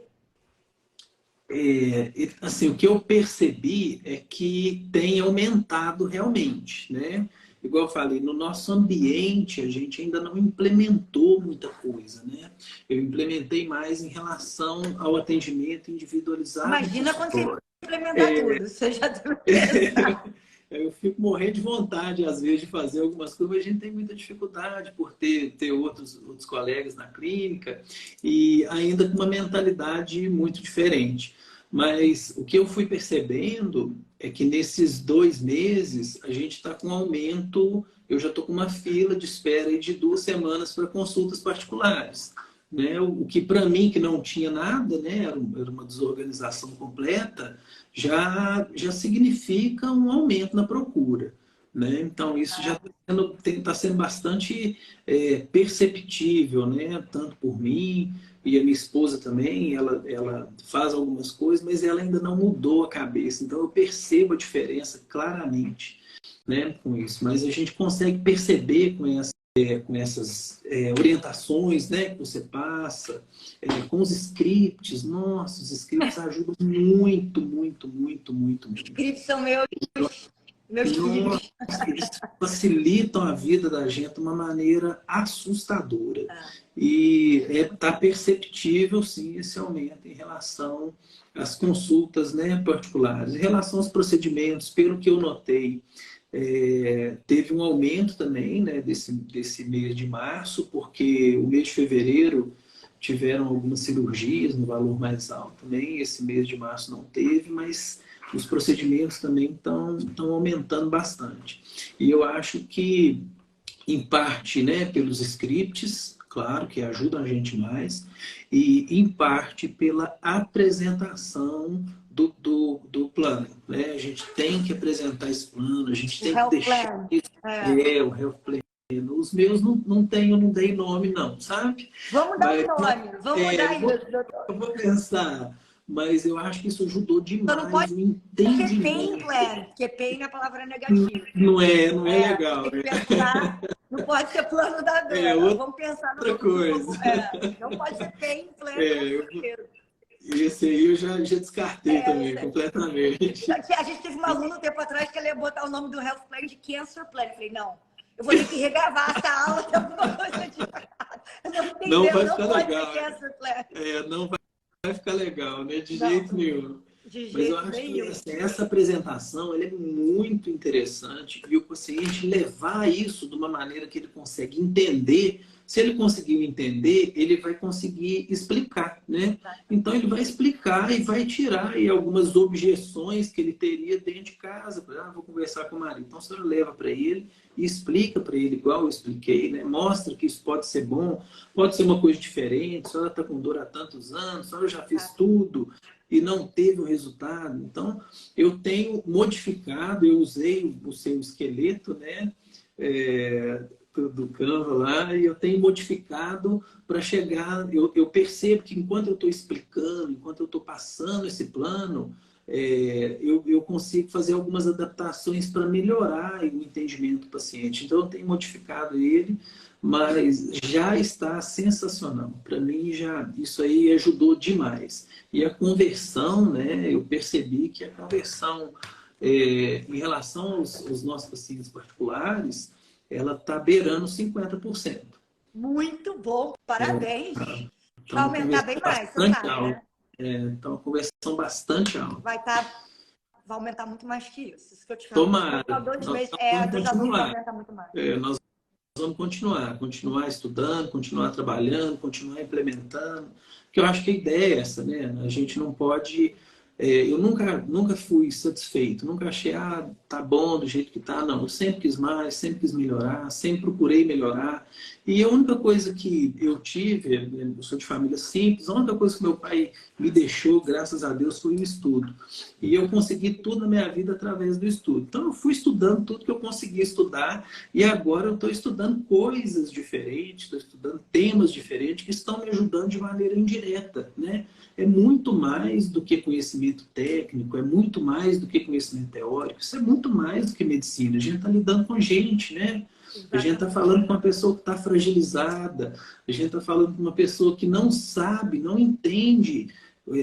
Speaker 2: Assim, o que eu percebi é que tem aumentado realmente, né? Igual eu falei, no nosso ambiente a gente ainda não implementou muita coisa, né? Eu implementei mais em relação ao atendimento individualizado em
Speaker 1: Imagina quando você
Speaker 2: consultório.
Speaker 1: implementar tudo, você já deve pensar.
Speaker 2: Eu fico morrendo de vontade, às vezes, de fazer algumas coisas, mas a gente tem muita dificuldade por ter outros colegas na clínica e ainda com uma mentalidade muito diferente. Mas o que eu fui percebendo é que nesses 2 meses a gente está com um aumento, eu já estou com uma fila de espera aí de 2 semanas para consultas particulares. Né? O que para mim, que não tinha nada, né? Era uma desorganização completa, já significa um aumento na procura. Né? Então, isso já está sendo bastante perceptível, né? Tanto por mim e a minha esposa também, ela faz algumas coisas, mas ela ainda não mudou a cabeça. Então, eu percebo a diferença claramente, né? Com isso. Mas a gente consegue perceber com essas orientações, né, que você passa, com os scripts. Nossa, os scripts ajudam muito, muito, muito, muito,
Speaker 1: Os
Speaker 2: muito.
Speaker 1: scripts são meus
Speaker 2: Nossa,
Speaker 1: filhos.
Speaker 2: eles facilitam a vida da gente de uma maneira assustadora. E está perceptível, sim, esse aumento em relação às consultas, né, particulares. Em relação aos procedimentos, pelo que eu notei, teve um aumento também, né, desse mês de março, porque o mês de fevereiro tiveram algumas cirurgias no valor mais alto também. Esse mês de março não teve, mas os procedimentos também estão aumentando bastante. E eu acho que, em parte, né, pelos scripts, claro, que ajudam a gente mais, e em parte pela apresentação do plano. Né? A gente tem que apresentar esse plano, a gente
Speaker 1: O
Speaker 2: tem que
Speaker 1: health
Speaker 2: deixar
Speaker 1: plan.
Speaker 2: isso. O health plan. Os meus não dei nome, não, sabe?
Speaker 1: Vamos dar
Speaker 2: Mas
Speaker 1: um nome, vamos dar isso, doutor.
Speaker 2: eu vou pensar, mas eu acho que isso ajudou
Speaker 1: Só não pode
Speaker 2: demais o
Speaker 1: ser pain
Speaker 2: entendimento.
Speaker 1: plan, porque pain é a palavra negativa.
Speaker 2: Não é
Speaker 1: Você
Speaker 2: legal.
Speaker 1: tem que pensar, não pode ser plano da
Speaker 2: É
Speaker 1: dor.
Speaker 2: outra
Speaker 1: Vamos pensar
Speaker 2: coisa.
Speaker 1: não pode ser pain plan,
Speaker 2: É,
Speaker 1: pelo amor
Speaker 2: eu,
Speaker 1: de Deus.
Speaker 2: esse aí eu já descartei também, completamente.
Speaker 1: A gente teve uma aluna um tempo atrás que ela ia botar o nome do health plan de cancer plan. Eu falei, não, eu vou ter que regravar essa aula, tem alguma coisa de errado. Não
Speaker 2: Não
Speaker 1: entendeu,
Speaker 2: vai
Speaker 1: não
Speaker 2: ficar
Speaker 1: pode
Speaker 2: legal.
Speaker 1: ser cancer plan.
Speaker 2: Não vai ficar legal, né? De
Speaker 1: Não,
Speaker 2: jeito nenhum.
Speaker 1: de
Speaker 2: Mas eu
Speaker 1: jeito
Speaker 2: acho que
Speaker 1: nenhum.
Speaker 2: assim, essa apresentação ela é muito interessante e o paciente levar isso de uma maneira que ele consegue entender. Se ele conseguiu entender, ele vai conseguir explicar, né? Então ele vai explicar e vai tirar aí algumas objeções que ele teria dentro de casa. Vou conversar com o marido. Então você leva para ele e explica para ele, igual eu expliquei, né? Mostra que isso pode ser bom, pode ser uma coisa diferente. A senhora está com dor há tantos anos, a senhora já fez tudo e não teve o resultado. Então, eu tenho modificado, eu usei o seu esqueleto, né? do Canva lá e eu tenho modificado para chegar. Eu percebo que enquanto eu estou explicando, enquanto eu estou passando esse plano, eu consigo fazer algumas adaptações para melhorar o entendimento do paciente. Então, eu tenho modificado ele, mas já está sensacional. Para mim, já isso aí ajudou demais. E a conversão, né? Eu percebi que a conversão em relação aos nossos pacientes particulares, ela está beirando 50%.
Speaker 1: Muito bom, parabéns.
Speaker 2: Então,
Speaker 1: Vai aumentar bem mais, você sabe, né?
Speaker 2: Então, a conversão bastante alta.
Speaker 1: Vai aumentar muito mais que isso. Isso que eu te falo.
Speaker 2: Tomara.
Speaker 1: Só 2 meses.
Speaker 2: Vamos
Speaker 1: Às vezes
Speaker 2: continuar.
Speaker 1: aumenta muito mais.
Speaker 2: Nós vamos continuar estudando, continuar trabalhando, continuar implementando. Porque eu acho que a ideia é essa, né? A gente não pode. Eu nunca fui satisfeito, nunca achei, tá bom do jeito que tá. Não, eu sempre quis mais, sempre quis melhorar, sempre procurei melhorar. E a única coisa que eu tive, eu sou de família simples, a única coisa que meu pai me deixou, graças a Deus, foi o estudo. E eu consegui tudo na minha vida através do estudo. Então eu fui estudando tudo que eu conseguia estudar e agora eu estou estudando coisas diferentes, estou estudando temas diferentes que estão me ajudando de maneira indireta, né? É muito mais do que conhecimento técnico, é muito mais do que conhecimento teórico, isso é muito mais do que medicina. A gente está lidando com gente, né? A gente está falando com uma pessoa que está fragilizada, a gente está falando com uma pessoa que não sabe, não entende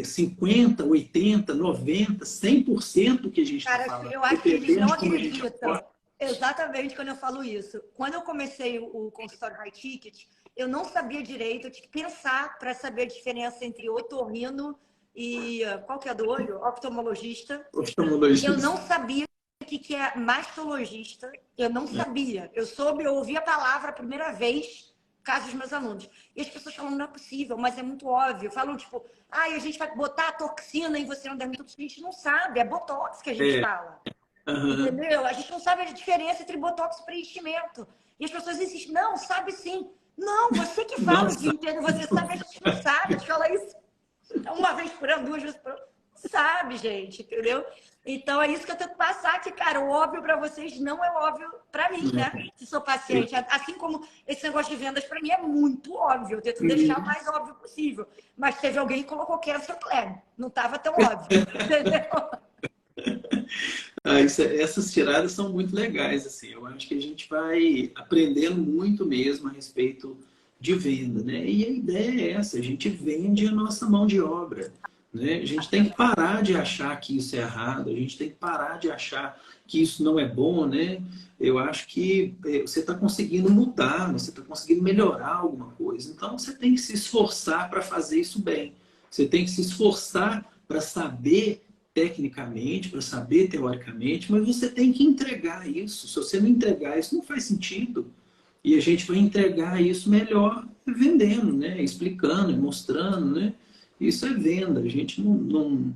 Speaker 2: 50, 80, 90, 100% do que a gente está falando.
Speaker 1: Eu acho que eles não acreditam. Exatamente quando eu falo isso. Quando eu comecei o consultório high ticket, eu não sabia direito, eu tinha que pensar para saber a diferença entre otorrino e qual que é do olho? Oftalmologista. Eu não sabia o que é mastologista, eu não sabia. Eu ouvi a palavra a primeira vez, por causa dos meus alunos. E as pessoas falam, não é possível, mas é muito óbvio. Falam, tipo, a gente vai botar a toxina em você no dermatologista. A gente não sabe, é botox que a gente fala. Entendeu? A gente não sabe a diferença entre botox e preenchimento. E as pessoas insistem, não, sabe sim. Não, você que fala o dia inteiro, você sabe, a gente não sabe. A gente fala isso uma vez por ano, 2 vezes por ano. Sabe, gente, entendeu? Então é isso que eu tento passar, que, cara, o óbvio para vocês não é óbvio para mim, né? Se sou paciente. Assim como esse negócio de vendas para mim é muito óbvio. Eu tento deixar o mais óbvio possível. Mas teve alguém que colocou câncer pleno. Não estava tão óbvio, entendeu?
Speaker 2: Essas tiradas são muito legais, assim. Eu acho que a gente vai aprendendo muito mesmo a respeito de venda, né? E a ideia é essa, a gente vende a nossa mão de obra, né? A gente tem que parar de achar que isso é errado, a gente tem que parar de achar que isso não é bom, né? Eu acho que você está conseguindo mudar, você está conseguindo melhorar alguma coisa. Então, você tem que se esforçar para fazer isso bem. Você tem que se esforçar para saber tecnicamente, para saber teoricamente, mas você tem que entregar isso. Se você não entregar isso, não faz sentido. E a gente vai entregar isso melhor vendendo, né? Explicando, mostrando, né? Isso é venda. A gente não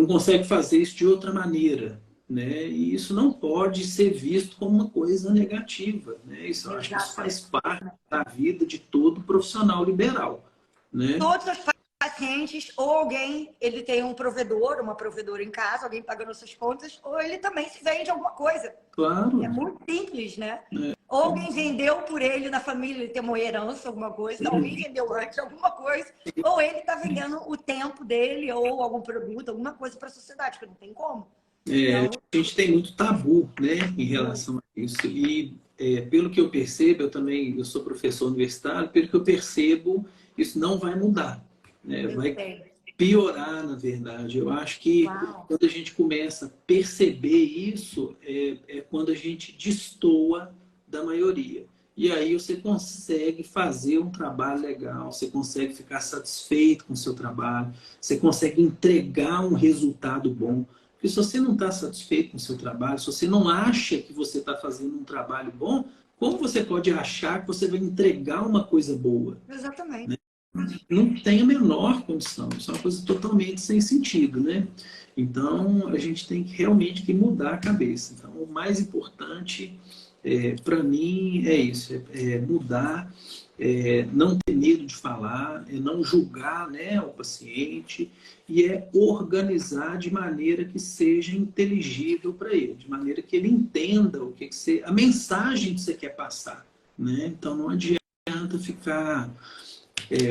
Speaker 2: consegue fazer isso de outra maneira, né? E isso não pode ser visto como uma coisa negativa, né? Isso, eu acho que isso faz parte da vida de todo profissional liberal, né?
Speaker 1: Todos os pacientes, ou alguém, ele tem um provedor, uma provedora em casa, alguém pagando suas contas, ou ele também se vende alguma coisa.
Speaker 2: Claro.
Speaker 1: É muito simples, né? Ou alguém vendeu por ele na família, ele tem uma herança, alguma coisa, alguém vendeu antes alguma coisa, ou ele está vendendo o tempo dele, ou algum produto, alguma coisa para a sociedade, que não tem como.
Speaker 2: Então... A gente tem muito tabu, né, em relação a isso. E pelo que eu percebo, eu sou professor universitário, pelo que eu percebo, isso não vai mudar. Né? Vai piorar, na verdade. Eu acho que quando a gente começa a perceber isso, é quando a gente destoa da maioria. E aí você consegue fazer um trabalho legal, você consegue ficar satisfeito com o seu trabalho, você consegue entregar um resultado bom. Porque se você não está satisfeito com o seu trabalho, se você não acha que você está fazendo um trabalho bom, como você pode achar que você vai entregar uma coisa boa?
Speaker 1: Exatamente.
Speaker 2: Né? Não tem a menor condição. Isso é uma coisa totalmente sem sentido, né? Então, a gente tem que realmente mudar a cabeça. Então, o mais importante, para mim, é isso. É mudar não ter medo de falar, é não julgar, né, o paciente e é organizar de maneira que seja inteligível para ele, de maneira que ele entenda o que a mensagem que você quer passar, né? Então não adianta ficar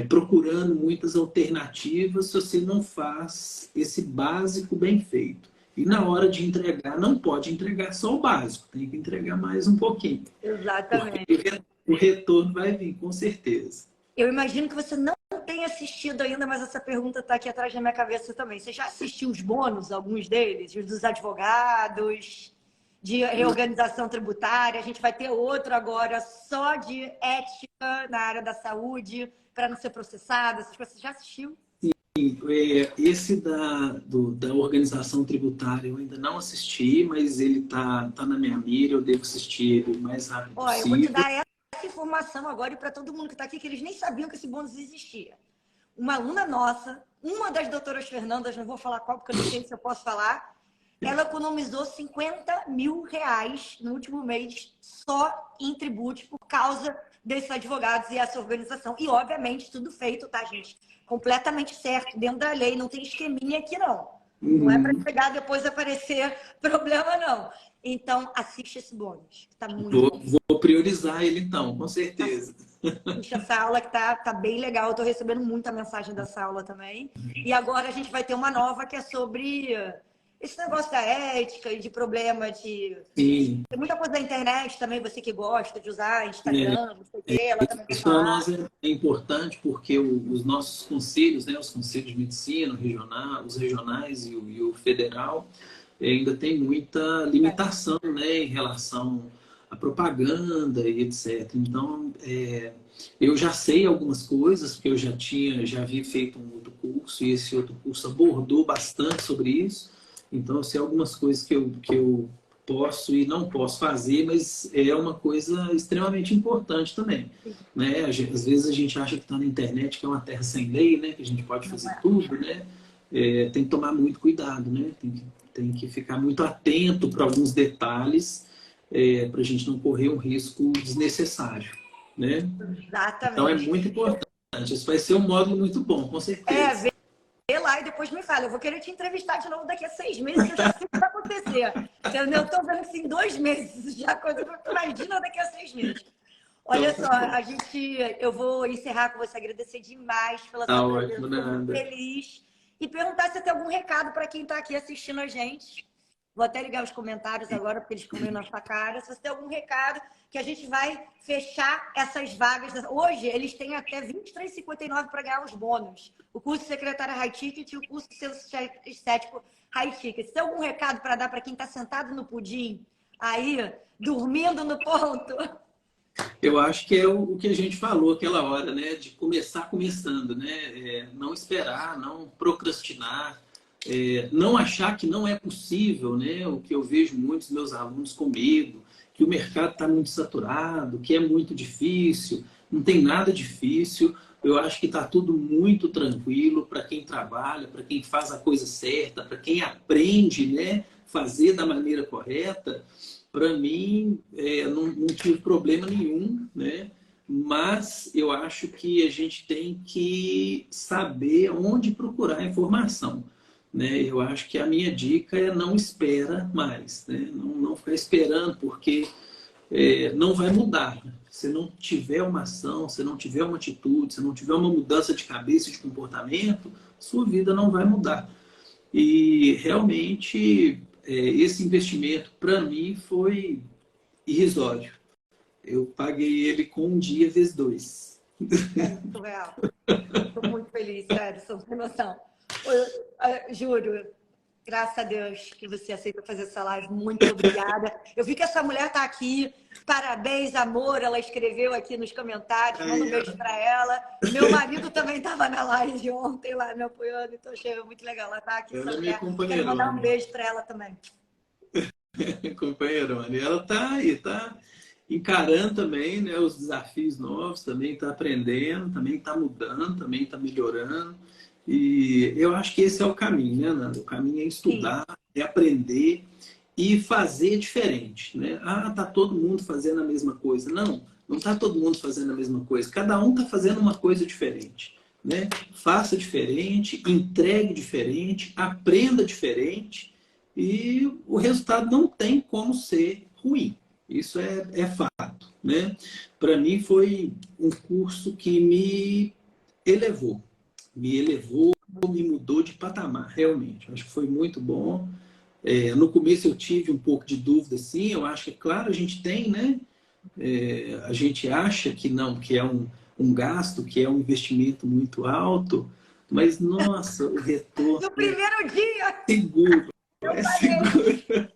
Speaker 2: procurando muitas alternativas se você não faz esse básico bem feito. E na hora de entregar, não pode entregar só o básico, tem que entregar mais um pouquinho.
Speaker 1: Exatamente.
Speaker 2: Porque o retorno vai vir, com certeza.
Speaker 1: Eu imagino que você não tenha assistido ainda, mas essa pergunta está aqui atrás da minha cabeça também. Você já assistiu os bônus, alguns deles? Os dos advogados, de reorganização tributária? A gente vai ter outro agora só de ética na área da saúde, para não ser processado. Essas coisas. Você já assistiu?
Speaker 2: Esse da organização tributária eu ainda não assisti, mas ele tá na minha mira, eu devo assistir ele o mais rápido possível.
Speaker 1: Eu vou te dar essa informação agora e para todo mundo que está aqui, que eles nem sabiam que esse bônus existia. Uma aluna nossa, uma das doutoras Fernandas, não vou falar qual, porque eu não sei se eu posso falar, ela economizou 50 mil reais no último mês só em tributos por causa desses advogados e essa organização. E, obviamente, tudo feito, tá, gente? Completamente certo, dentro da lei, não tem esqueminha aqui, não. Não é para chegar depois aparecer problema, não. Então, assiste esse bônus, que tá muito bom.
Speaker 2: Vou priorizar ele, então, com certeza.
Speaker 1: Assiste essa aula que tá bem legal. Eu tô recebendo muita mensagem dessa aula também. E agora a gente vai ter uma nova que é sobre esse negócio da ética e de problema de...
Speaker 2: Sim.
Speaker 1: Tem muita coisa da internet também, você que gosta de usar Instagram, não sei o quê, ela também
Speaker 2: isso para nós é importante porque os nossos conselhos, né, os conselhos de medicina, os regionais e o federal, ainda tem muita limitação, né, em relação à propaganda e etc. Então, eu já sei algumas coisas, porque eu já havia feito um outro curso, e esse outro curso abordou bastante sobre isso. Então, eu sei algumas coisas que eu posso e não posso fazer, mas é uma coisa extremamente importante também. Né? Às vezes a gente acha que está na internet, que é uma terra sem lei, né? Que a gente pode fazer tudo, né? Tem que tomar muito cuidado, né? Tem que ficar muito atento para alguns detalhes, para a gente não correr um risco desnecessário. Né?
Speaker 1: Exatamente.
Speaker 2: Então, é muito importante. Isso vai ser um módulo muito bom, com certeza.
Speaker 1: Vê lá e depois me fala. Eu vou querer te entrevistar de novo daqui a 6 meses, que eu já sei o que vai acontecer. Eu estou vendo que em 2 meses já coisa. Imagina daqui a 6 meses. Olha só, eu vou encerrar com você, agradecer demais pela sua presença. Estou muito feliz. E perguntar se tem algum recado para quem está aqui assistindo a gente. Vou até ligar os comentários agora, porque eles comeram na sua cara. Se você tem algum recado, que a gente vai fechar essas vagas. Hoje, eles têm até R$ 23,59 para ganhar os bônus. O curso de secretária High Ticket e o curso de senso estético High Ticket. Se tem algum recado para dar para quem está sentado no pudim, aí, dormindo no ponto?
Speaker 2: Eu acho que é o que a gente falou aquela hora, né? De começar começando, né? Não esperar, não procrastinar. Não achar que não é possível, né? O que eu vejo muitos meus alunos com medo, que o mercado está muito saturado, que é muito difícil, não tem nada difícil. Eu acho que está tudo muito tranquilo para quem trabalha, para quem faz a coisa certa, para quem aprende, né? Fazer da maneira correta. Para mim, não tive problema nenhum, né? Mas eu acho que a gente tem que saber onde procurar a informação. Né? Eu acho que a minha dica é não espera mais, né? Não ficar esperando, porque não vai mudar. Se não tiver uma ação, se não tiver uma atitude, se não tiver uma mudança de cabeça e de comportamento, sua vida não vai mudar. E realmente esse investimento para mim foi irrisório. Eu paguei ele com um dia vezes 2.
Speaker 1: Muito real. Estou muito feliz, sério, só tem noção. Juro, graças a Deus que você aceita fazer essa live. Muito obrigada. Eu vi que essa mulher está aqui. Parabéns, amor. Ela escreveu aqui nos comentários. Manda um beijo para ela. Meu marido também estava na live ontem lá me apoiando. Então, achei muito legal. Ela está aqui. Quero mandar um beijo para ela também.
Speaker 2: Companheirona. Ela está aí, está encarando também, né, os desafios novos, também está aprendendo, também está mudando, também está melhorando. E eu acho que esse é o caminho, né, Nanda? O caminho é estudar, é aprender e fazer diferente, né? Ah, tá todo mundo fazendo a mesma coisa. Não, Não está todo mundo fazendo a mesma coisa. Cada um está fazendo uma coisa diferente. Né? Faça diferente, entregue diferente, aprenda diferente e o resultado não tem como ser ruim. Isso é fato. Né? Para mim foi um curso que me elevou, me mudou de patamar, realmente. Acho que foi muito bom. No começo eu tive um pouco de dúvida, sim. Eu acho que, claro, a gente tem, né? A gente acha que não, que é um gasto, que é um investimento muito alto, mas, nossa, o retorno
Speaker 1: No primeiro dia,
Speaker 2: seguro,
Speaker 1: eu
Speaker 2: é
Speaker 1: falei.
Speaker 2: seguro.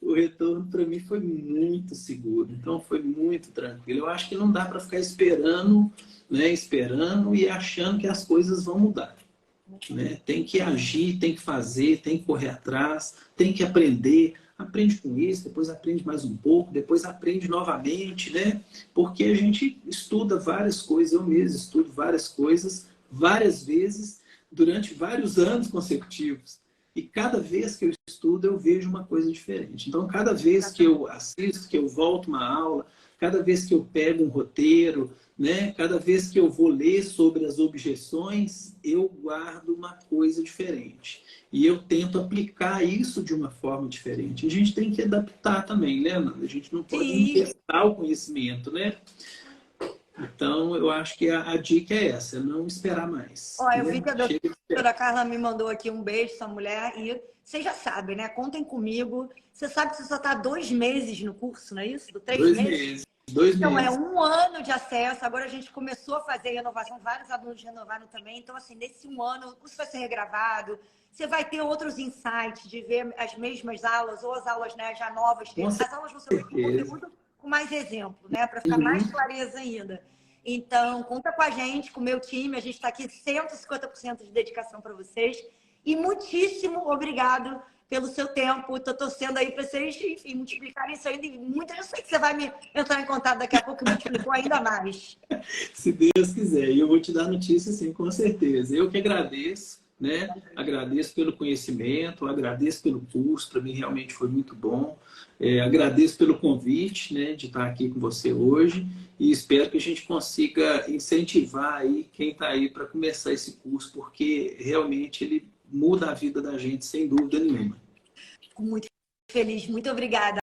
Speaker 2: O retorno para mim foi muito seguro, então foi muito tranquilo. Eu acho que não dá para ficar esperando, né, esperando e achando que as coisas vão mudar. Né? Tem que agir, tem que fazer, tem que correr atrás, tem que aprender. Aprende com isso, depois aprende mais um pouco, depois aprende novamente, né? Porque a gente estuda várias coisas, eu mesmo estudo várias coisas, várias vezes, durante vários anos consecutivos. E cada vez que eu estudo, eu vejo uma coisa diferente. Então, cada vez que eu assisto, que eu volto uma aula, cada vez que eu pego um roteiro, né? Cada vez que eu vou ler sobre as objeções, eu guardo uma coisa diferente. E eu tento aplicar isso de uma forma diferente. A gente tem que adaptar também, né, Nanda? A gente não pode
Speaker 1: Sim.
Speaker 2: emprestar o conhecimento, né? Então, eu acho que a dica é essa, é não esperar mais.
Speaker 1: Ó, eu vi
Speaker 2: Né?
Speaker 1: que a
Speaker 2: Chega de esperar.
Speaker 1: doutora Carla me mandou aqui um beijo, essa mulher, e vocês já sabem, né? Contem comigo. Você sabe que você só está 2 meses no curso, não é isso? 3 meses?
Speaker 2: 2 meses. 2
Speaker 1: Então, é
Speaker 2: meses.
Speaker 1: 1 ano de acesso. Agora a gente começou a fazer renovação, vários alunos renovaram também. Então, assim, nesse 1 ano, o curso vai ser regravado. Você vai ter outros insights de ver as mesmas aulas ou as aulas, né, já novas.
Speaker 2: Com
Speaker 1: As aulas vão ser com
Speaker 2: certeza.
Speaker 1: conteúdo com mais exemplo, né? Para ficar mais
Speaker 2: Uhum.
Speaker 1: clareza ainda. Então, conta com a gente, com o meu time. A gente está aqui 150% de dedicação para vocês. E muitíssimo obrigado pelo seu tempo. Estou torcendo aí para vocês, enfim, multiplicarem isso ainda. E muito, eu sei que você vai me entrar em contato daqui a pouco e multiplicou ainda mais.
Speaker 2: Se Deus quiser. E eu vou te dar notícia, sim, com certeza. Eu que agradeço, né? Agradeço pelo conhecimento, agradeço pelo curso, para mim realmente foi muito bom. Agradeço pelo convite, né, de estar aqui com você hoje e espero que a gente consiga incentivar aí quem está aí para começar esse curso, porque realmente ele muda a vida da gente, sem dúvida nenhuma.
Speaker 1: Fico muito feliz. Muito obrigada.